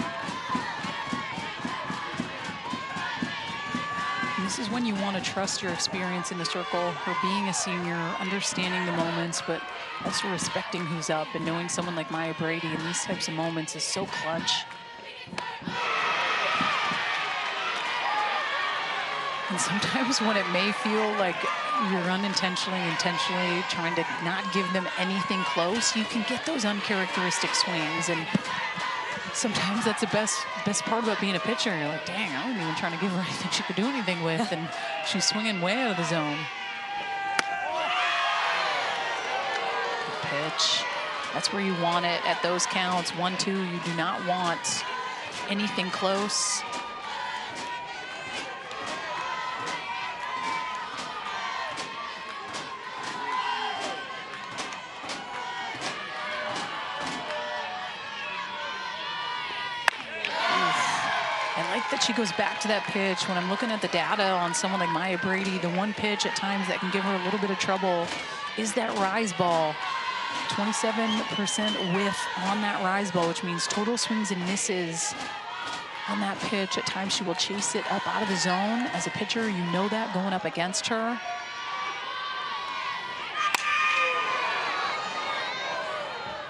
Speaker 2: And this is when you want to trust your experience in the circle, her being a senior, understanding the moments, but also respecting who's up, and knowing someone like Maya Brady in these types of moments is so clutch. And sometimes when it may feel like you're unintentionally, intentionally trying to not give them anything close, you can get those uncharacteristic swings. And sometimes that's the best part about being a pitcher. You're like, dang, I wasn't even trying to give her anything she could do anything with, and she's swinging way out of the zone. Pitch. That's where you want it at those counts. 1-2, you do not want anything close. That she goes back to that pitch. When I'm looking at the data on someone like Maya Brady, the one pitch at times that can give her a little bit of trouble is that rise ball. 27% whiff on that rise ball, which means total swings and misses on that pitch. At times she will chase it up out of the zone. As a pitcher, you know that going up against her.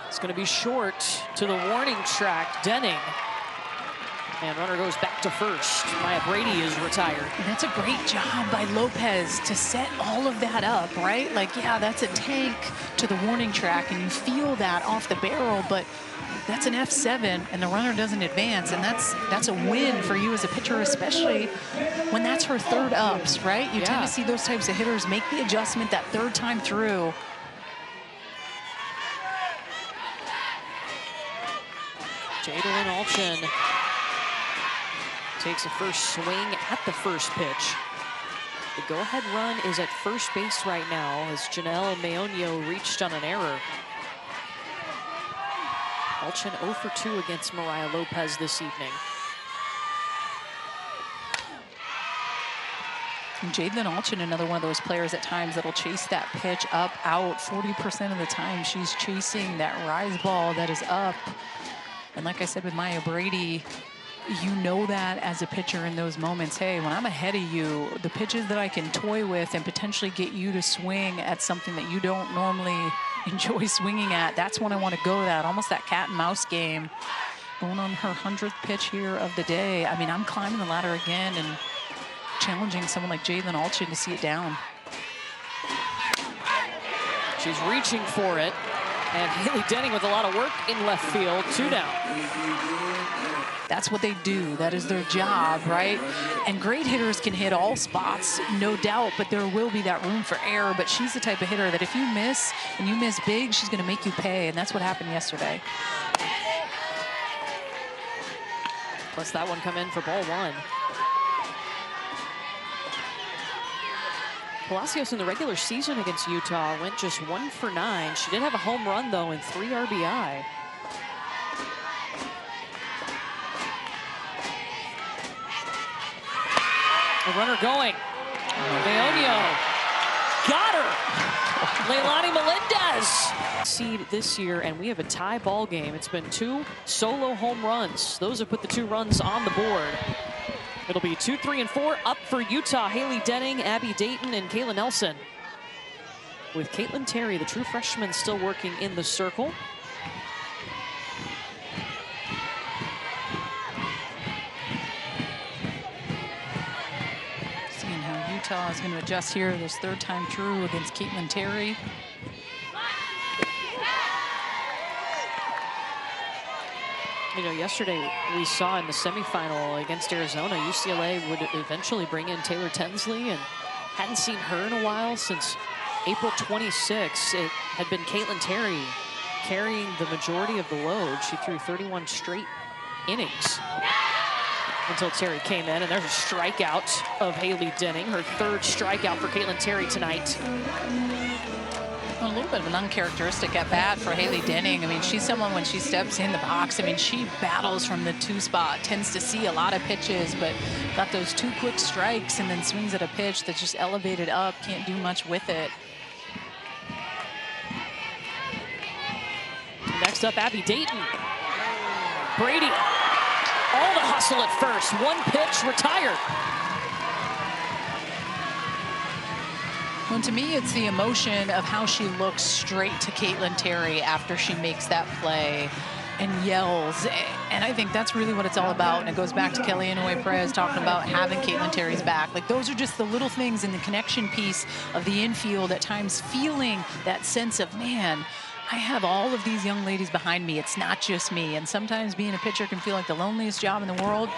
Speaker 1: It's going to be short to the warning track. Denning And runner goes back to first. Maya Brady is retired.
Speaker 2: And that's a great job by Lopez to set all of that up, right? Like, yeah, that's a tank to the warning track, and you feel that off the barrel, but that's an F7, and the runner doesn't advance, and that's a win for you as a pitcher, especially when that's her third ups, right? You tend to see those types of hitters make the adjustment that third time through.
Speaker 1: Jadalyn Alchin takes a first swing at the first pitch. The go-ahead run is at first base right now as Janelle Meonio reached on an error. Alchin 0 for 2 against Mariah Lopez this evening.
Speaker 2: Jadalyn Alchin, another one of those players at times that'll chase that pitch up, out. 40% of the time she's chasing that rise ball that is up. And like I said with Maya Brady, you know that as a pitcher in those moments, hey, when I'm ahead of you, the pitches that I can toy with and potentially get you to swing at something that you don't normally enjoy swinging at, that's when I want to go that, almost that cat and mouse game. Going on her 100th pitch here of the day. I mean, I'm climbing the ladder again and challenging someone like Jadalyn Alchin to see it down.
Speaker 1: She's reaching for it. And Haley Denning with a lot of work in left field, 2 down.
Speaker 2: That's what they do. That is their job, right? And great hitters can hit all spots, no doubt, but there will be that room for error. But she's the type of hitter that if you miss, and you miss big, she's going to make you pay, and that's what happened yesterday.
Speaker 1: Let's that one come in for ball 1. Palacios in the regular season against Utah went just 1 for 9. She did have a home run, though, and 3 RBI. A runner going. Meonio got her. Leilani Melendez. Seed this year, and we have a tie ball game. It's been 2 solo home runs. Those have put the 2 runs on the board. It'll be 2, 3, and 4 up for Utah. Haley Denning, Abby Dayton, and Kayla Nelson. With Caitlin Terry, the true freshman, still working in the circle.
Speaker 2: Seeing how Utah is going to adjust here this third time through against Caitlin Terry.
Speaker 1: You know, yesterday we saw in the semifinal against Arizona, UCLA would eventually bring in Taylor Tensley, and hadn't seen her in a while since April 26. It had been Caitlin Terry carrying the majority of the load. She threw 31 straight innings until Terry came in, and there's a strikeout of Haley Denning, her 3rd strikeout for Caitlin Terry tonight.
Speaker 2: A little bit of an uncharacteristic at bat for Haley Denning. I mean, she's someone when she steps in the box, I mean, she battles from the 2 spot, tends to see a lot of pitches, but got those 2 quick strikes and then swings at a pitch that's just elevated up, can't do much with it.
Speaker 1: Next up, Abby Dayton. Brady, all the hustle at first. 1 pitch, retired.
Speaker 2: Well, to me, it's the emotion of how she looks straight to Caitlin Terry after she makes that play and yells. And I think that's really what it's all about. And it goes back to Kelly Inouye Perez talking about having Caitlin Terry's back. Like, those are just the little things in the connection piece of the infield, at times feeling that sense of, man, I have all of these young ladies behind me. It's not just me. And sometimes being a pitcher can feel like the loneliest job in the world.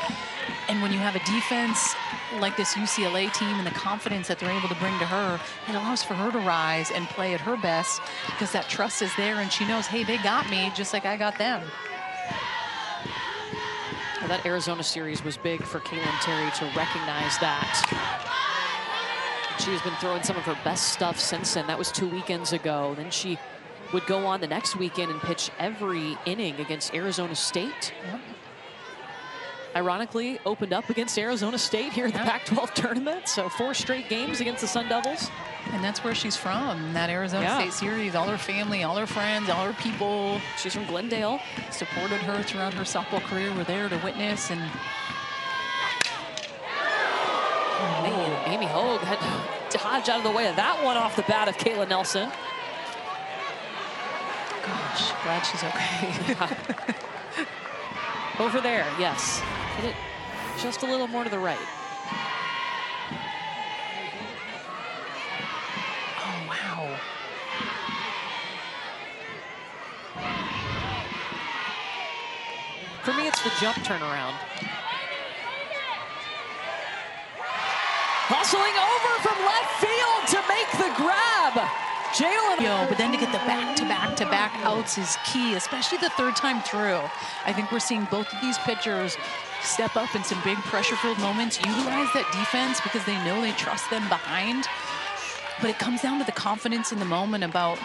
Speaker 2: And when you have a defense like this UCLA team and the confidence that they're able to bring to her, it allows for her to rise and play at her best because that trust is there and she knows, hey, they got me just like I got them.
Speaker 1: Well, that Arizona series was big for Caitlin Terry to recognize that. She has been throwing some of her best stuff since then. That was 2 weekends ago. Then she would go on the next weekend and pitch every inning against Arizona State.
Speaker 2: Yep.
Speaker 1: Ironically, opened up against Arizona State here in the Pac-12 tournament. So 4 straight games against the Sun Devils.
Speaker 2: And that's where she's from, that Arizona State series. All her family, all her friends, all her people.
Speaker 1: She's from Glendale.
Speaker 2: Supported her throughout her softball career. Were there to witness. And
Speaker 1: man, Amy Hogue had to dodge out of the way of that one off the bat of Kayla Nelson.
Speaker 2: gosh, glad she's okay.
Speaker 1: Over there, yes. Hit it just a little more to the right.
Speaker 2: Oh, wow.
Speaker 1: For me, it's the jump turnaround. Hustling over from left field to make the grab. Jalen.
Speaker 2: But then to get the back-to-back outs is key, especially the third time through. I think we're seeing both of these pitchers step up in some big pressure-filled moments, utilize that defense because they know they trust them behind. But it comes down to the confidence in the moment about,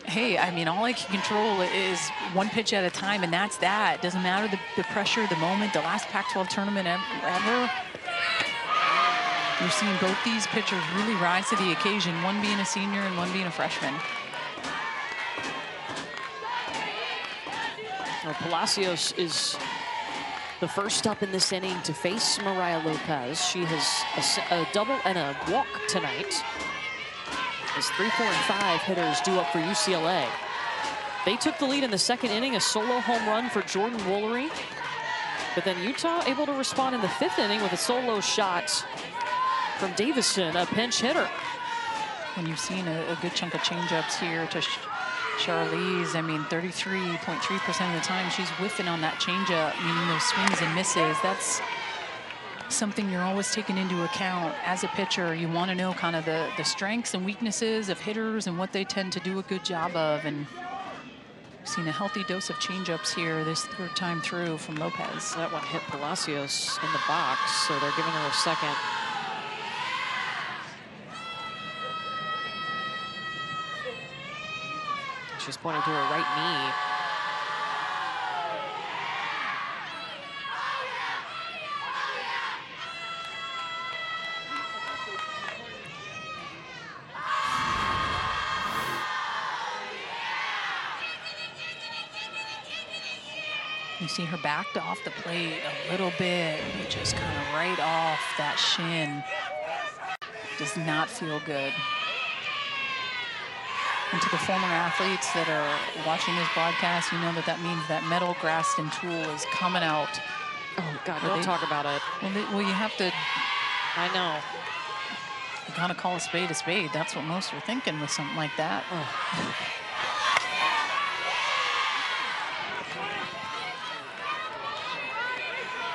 Speaker 2: hey, I mean, all I can control is one pitch at a time, and that's that. It doesn't matter the pressure, the moment, the last Pac-12 tournament ever. You're seeing both these pitchers really rise to the occasion, one being a senior and one being a freshman.
Speaker 1: Well, Palacios is the first up in this inning to face Mariah Lopez. She has a double and a walk tonight. As 3, 4, and 5 hitters due up for UCLA. They took the lead in the second inning, a solo home run for Jordan Woolery. But then Utah able to respond in the 5th inning with a solo shot from Davison, a pinch hitter.
Speaker 2: When you've seen a good chunk of changeups here to Charlize, I mean, 33.3% of the time she's whiffing on that changeup, meaning those swings and misses. That's something you're always taking into account as a pitcher. You want to know kind of the strengths and weaknesses of hitters and what they tend to do a good job of. And we've seen a healthy dose of changeups here this third time through from Lopez.
Speaker 1: That one hit Palacios in the box, so they're giving her a second. She's pointing to her right knee.
Speaker 2: You see her backed off the plate a little bit, but just kind of right off that shin. Does not feel good. And to the former athletes that are watching this broadcast, you know that means that metal Graston tool is coming out.
Speaker 1: Oh, God, don't talk about it.
Speaker 2: Well, you have to.
Speaker 1: I know.
Speaker 2: You gotta call a spade a spade. That's what most are thinking with something like that.
Speaker 1: Oh.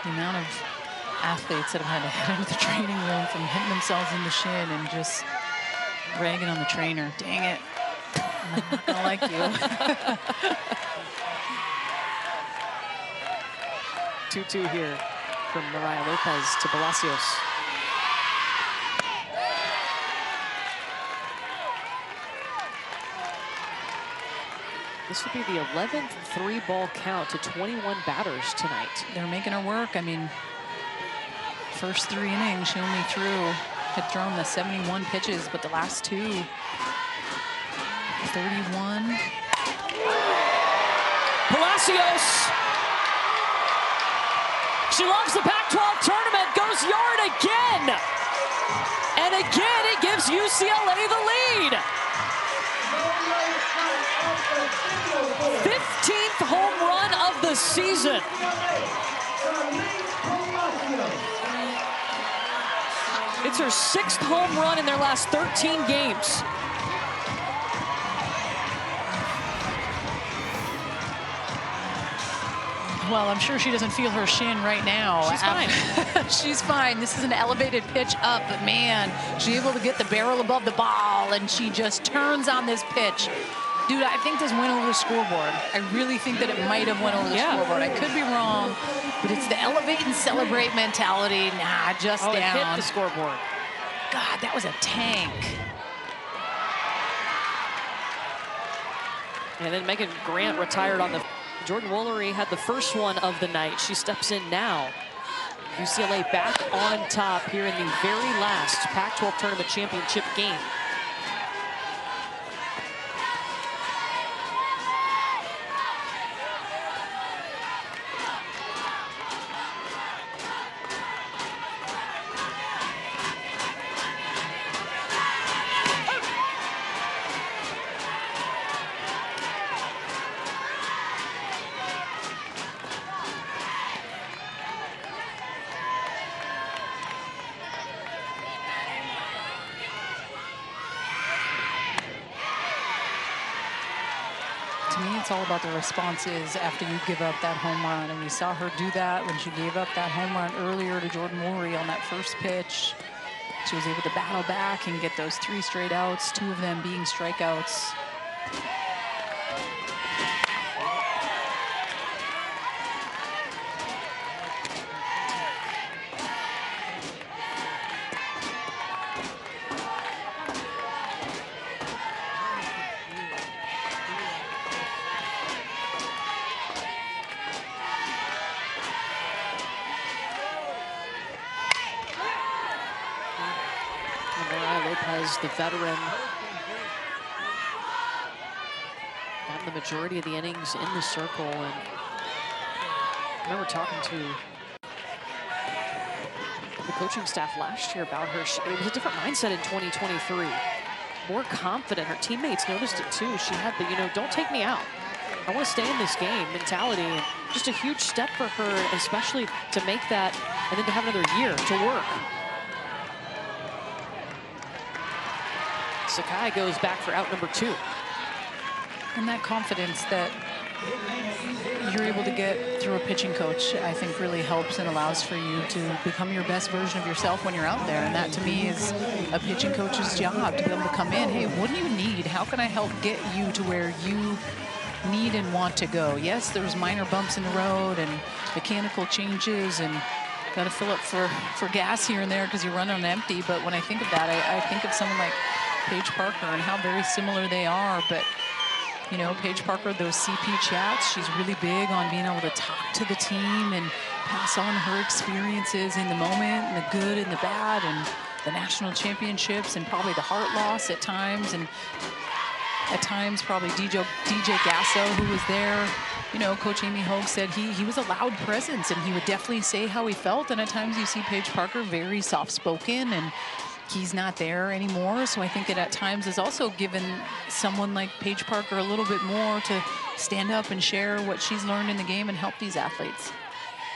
Speaker 2: The amount of athletes that have had to head into the training room from hitting themselves in the shin and just ragging on the trainer. Dang it. I'm not gonna like you.
Speaker 1: 2-2 here from Mariah Lopez to Palacios. This would be the 11th 3-ball count to 21 batters tonight.
Speaker 2: They're making her work. I mean, first 3 innings, she only had thrown the 71 pitches, but the last 2, 31.
Speaker 1: Palacios. She loves the Pac-12 tournament, goes yard again. And again, it gives UCLA the lead. 15th home run of the season. It's her 6th home run in their last 13 games.
Speaker 2: Well, I'm sure she doesn't feel her shin right now.
Speaker 1: She's fine.
Speaker 2: She's fine. This is an elevated pitch up, but man, she's able to get the barrel above the ball, and she just turns on this pitch. Dude, I think this went over the scoreboard. I really think that it might have went over the scoreboard. I could be wrong, but it's the elevate and celebrate mentality. Nah, just down.
Speaker 1: It hit the scoreboard.
Speaker 2: God, that was a tank.
Speaker 1: And then Megan Grant retired on the... Jordan Woolery had the first one of the night. She steps in now. UCLA back on top here in the very last Pac-12 tournament championship game.
Speaker 2: it's all about the responses after you give up that home run. And we saw her do that when she gave up that home run earlier to Jordan Morey on that first pitch. She was able to battle back and get those 3 straight outs, 2 of them being strikeouts.
Speaker 1: The veteran got the majority of the innings in the circle, and I remember talking to the coaching staff last year about her. It was a different mindset in 2023, more confident. Her teammates noticed it too. She had the, you know, don't take me out, I want to stay in this game mentality, and just a huge step for her, especially to make that and then to have another year to work. Sakai goes back for out number 2.
Speaker 2: And that confidence that you're able to get through a pitching coach, I think really helps and allows for you to become your best version of yourself when you're out there. And that to me is a pitching coach's job, to be able to come in, hey, what do you need? How can I help get you to where you need and want to go? Yes, there's minor bumps in the road and mechanical changes, and got to fill up for gas here and there because you're running on empty. But when I think of that, I think of someone like Paige Parker and how very similar they are. But, you know, Paige Parker, those CP chats, she's really big on being able to talk to the team and pass on her experiences in the moment, and the good and the bad, and the national championships, and probably the heart loss at times, and at times probably DJ Gasso, who was there. You know, Coach Amy Hogue said he was a loud presence, and he would definitely say how he felt. And at times you see Paige Parker very soft-spoken, and he's not there anymore. So I think it at times has also given someone like Paige Parker a little bit more to stand up and share what she's learned in the game and help these athletes.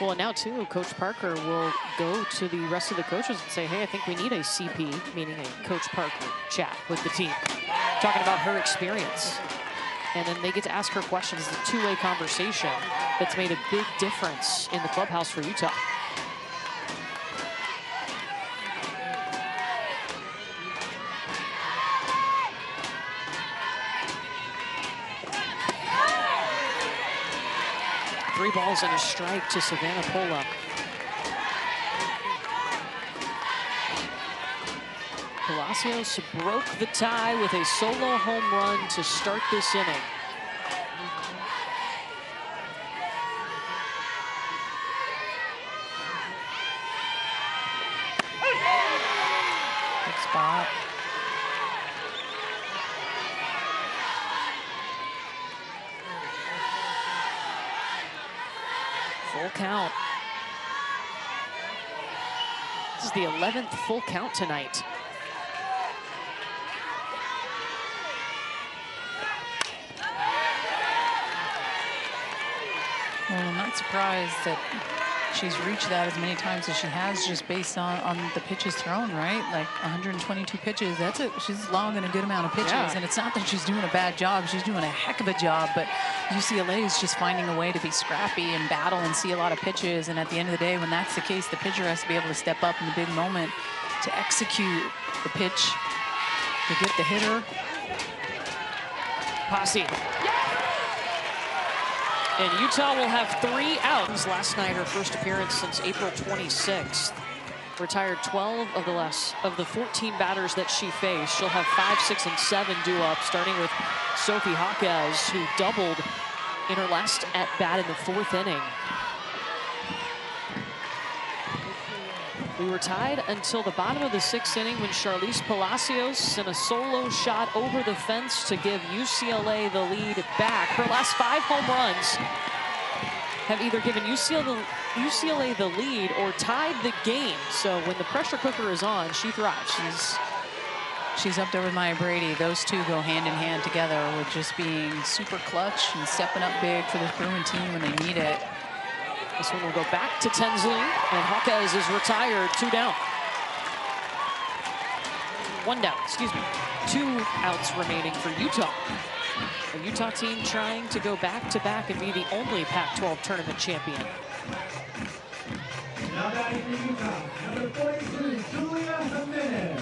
Speaker 1: Well, and now too, Coach Parker will go to the rest of the coaches and say, hey, I think we need a CP, meaning a Coach Parker chat with the team, talking about her experience. And then they get to ask her questions. It's a two-way conversation that's made a big difference in the clubhouse for Utah. Three balls and a strike to Savannah Pola. Palacios broke the tie with a solo home run to start this inning.
Speaker 2: Good spot.
Speaker 1: Full count. This is the 11th full count tonight.
Speaker 2: Well, I'm not surprised that she's reached that as many times as she has, just based on the pitches thrown, right? Like 122 pitches. She's logging a good amount of pitches,
Speaker 1: yeah.
Speaker 2: And it's not that she's doing a bad job. She's doing a heck of a job, but UCLA is just finding a way to be scrappy and battle and see a lot of pitches. And at the end of the day, when that's the case, the pitcher has to be able to step up in the big moment to execute the pitch, to get the hitter.
Speaker 1: Posse. And Utah will have 3 outs. Last night, her first appearance since April 26th. Retired 12 of the 14 batters that she faced. She'll have 5, 6, and 7 due up, starting with Sophie Hawkes, who doubled in her last at-bat in the 4th inning. We were tied until the bottom of the 6th inning when Charlize Palacios sent a solo shot over the fence to give UCLA the lead back. Her last 5 home runs have either given UCLA the lead or tied the game. So when the pressure cooker is on, she thrives.
Speaker 2: She's up there with Maya Brady. Those two go hand in hand together with just being super clutch and stepping up big for this Bruin team when they need it.
Speaker 1: This one will go back to Tinsley, and Hawkes is retired. 2 down. 1 down, excuse me. 2 outs remaining for Utah. A Utah team trying to go back-to-back and be the only Pac-12 tournament champion.
Speaker 6: Now batting for Utah, number 43, Julia Jimenez.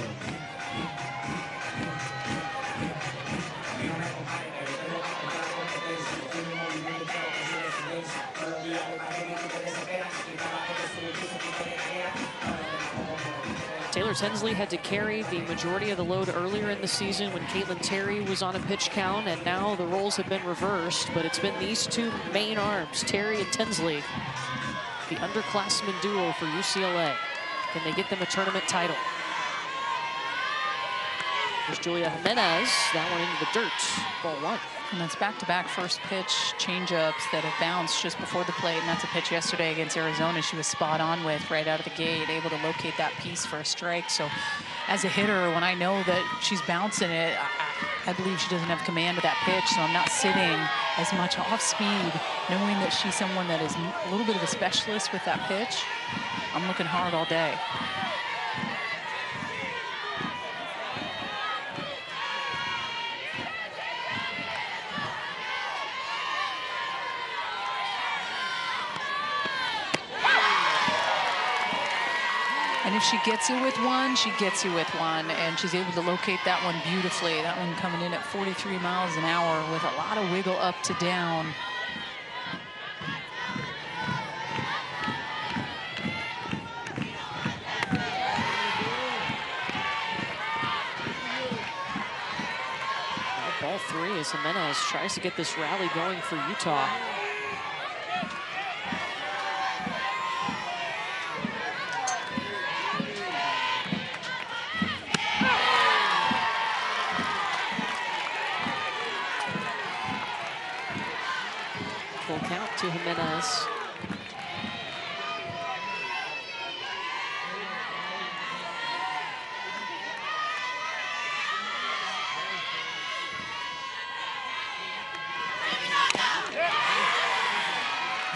Speaker 1: Taylor Tinsley had to carry the majority of the load earlier in the season when Caitlin Terry was on a pitch count, and now the roles have been reversed, but it's been these two main arms, Terry and Tinsley, the underclassmen duo for UCLA. Can they get them a tournament title? There's Julia Jimenez, that one into the dirt, ball one.
Speaker 2: And that's back-to-back first pitch change-ups that have bounced just before the plate, and that's a pitch yesterday against Arizona she was spot on with right out of the gate, able to locate that piece for a strike. So as a hitter, when I know that she's bouncing it, I believe she doesn't have command of that pitch, so I'm not sitting as much off speed, knowing that she's someone that is a little bit of a specialist with that pitch. I'm looking hard all day. And if she gets you with one, she gets you with one, and she's able to locate that one beautifully. That one coming in at 43 miles an hour with a lot of wiggle up to down.
Speaker 1: Ball three as Jimenez tries to get this rally going for Utah. Full count to Jimenez.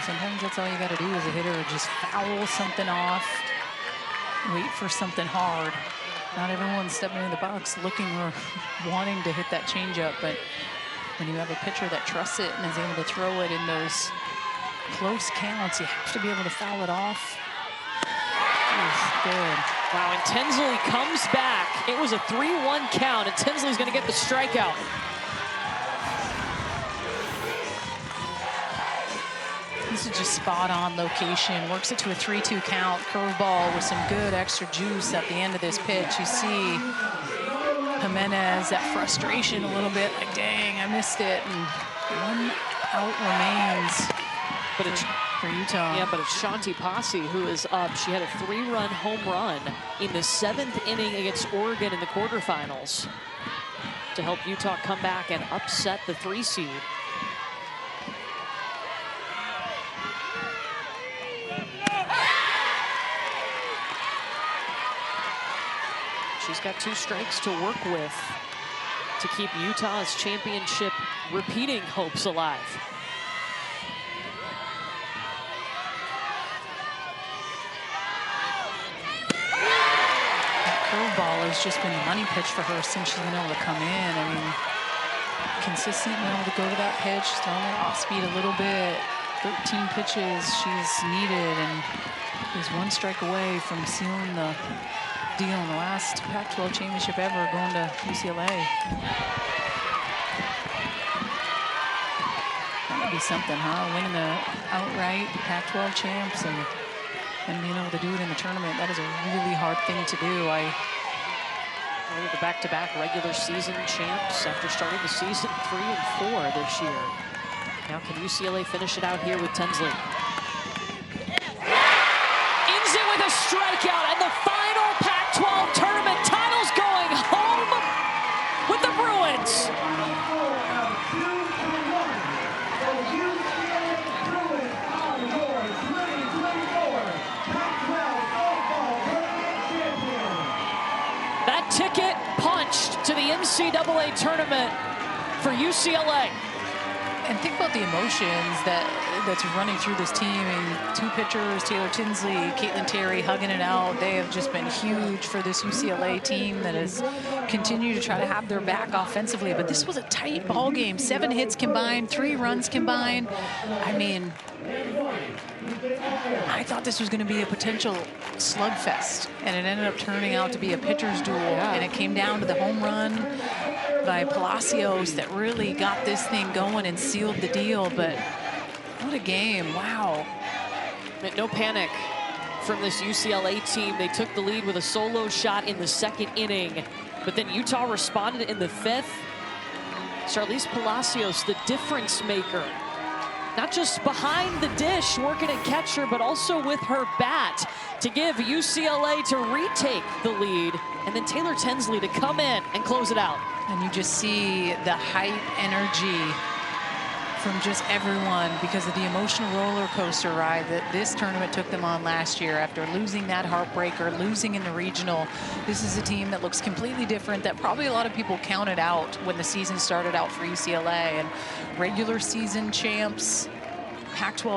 Speaker 2: Sometimes that's all you got to do as a hitter, just foul something off, wait for something hard. Not everyone's stepping in the box looking or wanting to hit that changeup, but when you have a pitcher that trusts it and is able to throw it in those close counts, you have to be able to foul it off. Oof, good.
Speaker 1: Wow, and Tinsley comes back. It was a 3-1 count, and Tinsley's going to get the strikeout.
Speaker 2: This is just spot on location. Works it to a 3-2 count. Curveball with some good extra juice at the end of this pitch. You see Jimenez, that frustration a little bit, like, dang, I missed it. And one out remains
Speaker 1: But it's
Speaker 2: for Utah.
Speaker 1: Yeah, but it's Shanti Posse who is up. She had a 3-run home run in the 7th inning against Oregon in the quarterfinals to help Utah come back and upset the 3 seed. She's got 2 strikes to work with to keep Utah's championship repeating hopes alive.
Speaker 2: Curveball has just been a money pitch for her since she's been able to come in. I mean, consistent, being able to go to that pitch, throwing her off speed a little bit. 13 pitches she's needed, and is 1 strike away from sealing the deal in the last Pac-12 championship ever, going to UCLA. That would be something, huh? Winning the outright Pac-12 champs and being able to do it in the tournament. That is a really hard thing to do.
Speaker 1: The back-to-back regular season champs after starting the season 3 and 4 this year. Now can UCLA finish it out here with Tinsley? Ends it with a strikeout, and the final Pac-12 tournament title's going home with the Bruins. That ticket punched to the NCAA tournament for UCLA.
Speaker 2: And think about the emotions that's running through this team. I mean, 2 pitchers, Taylor Tinsley, Caitlin Terry, hugging it out. They have just been huge for this UCLA team that has continued to try to have their back offensively. But this was a tight ball game. 7 hits combined, 3 runs combined. I mean, I thought this was going to be a potential slugfest, and it ended up turning out to be a pitcher's duel. And it came down to the home run by Palacios that really got this thing going and sealed the deal. But what a game. Wow.
Speaker 1: No panic from this UCLA team. They took the lead with a solo shot in the 2nd inning, but then Utah responded in the 5th. Charlize Palacios, the difference maker. Not just behind the dish working at catcher, but also with her bat to give UCLA to retake the lead, and then Taylor Tinsley to come in and close it out.
Speaker 2: And you just see the hype energy from just everyone because of the emotional roller coaster ride that this tournament took them on last year after losing that heartbreaker, losing in the regional. This is a team that looks completely different, that probably a lot of people counted out when the season started out for UCLA. And regular season champs, Pac-12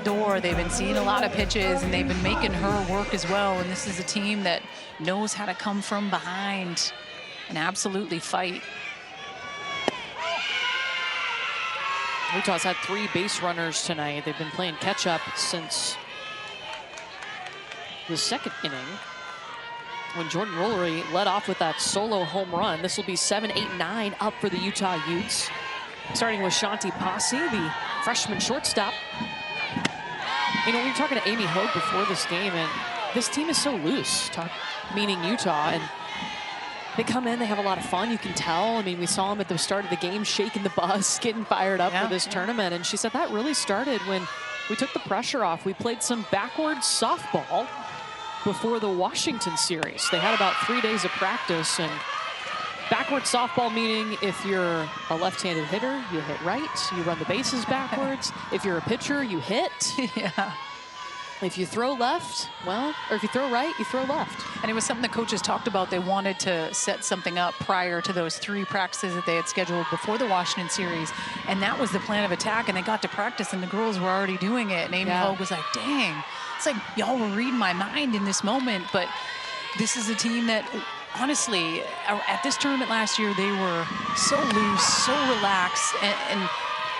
Speaker 2: door. They've been seeing a lot of pitches, and they've been making her work as well. And this is a team that knows how to come from behind and absolutely fight.
Speaker 1: Utah's had 3 base runners tonight. They've been playing catch-up since the 2nd inning, when Jordan Rollery led off with that solo home run. This will be 7, 8, 9 up for the Utah Utes. Starting with Shanti Posse, the freshman shortstop. You know, we were talking to Amy Hogue before this game, and this team is so loose, meaning Utah, and they come in, they have a lot of fun, you can tell. I mean, we saw them at the start of the game shaking the bus, getting fired up for this tournament, and she said that really started when we took the pressure off. We played some backwards softball before the Washington series. They had about 3 days of practice, and backward softball meaning if you're a left-handed hitter, you hit right, you run the bases backwards. If you're a pitcher, you hit.
Speaker 2: Yeah.
Speaker 1: If you throw left, well, or if you throw right, you throw left.
Speaker 2: And it was something the coaches talked about. They wanted to set something up prior to those 3 practices that they had scheduled before the Washington series. And that was the plan of attack. And they got to practice, and the girls were already doing it. And Amy Hogue was like, dang, it's like y'all were reading my mind in this moment. But this is a team that, honestly, at this tournament last year, they were so loose, so relaxed. And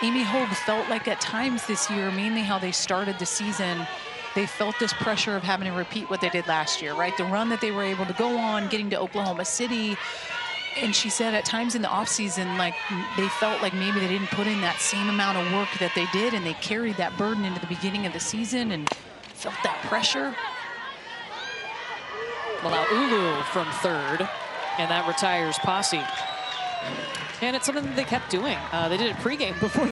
Speaker 2: Amy Hogue felt like at times this year, mainly how they started the season, they felt this pressure of having to repeat what they did last year, right? The run that they were able to go on, getting to Oklahoma City. And she said at times in the offseason, like, they felt like maybe they didn't put in that same amount of work that they did, and they carried that burden into the beginning of the season and felt that pressure.
Speaker 1: Well, now Ulu from third, and that retires Posse. And it's something that they kept doing. They did it pregame before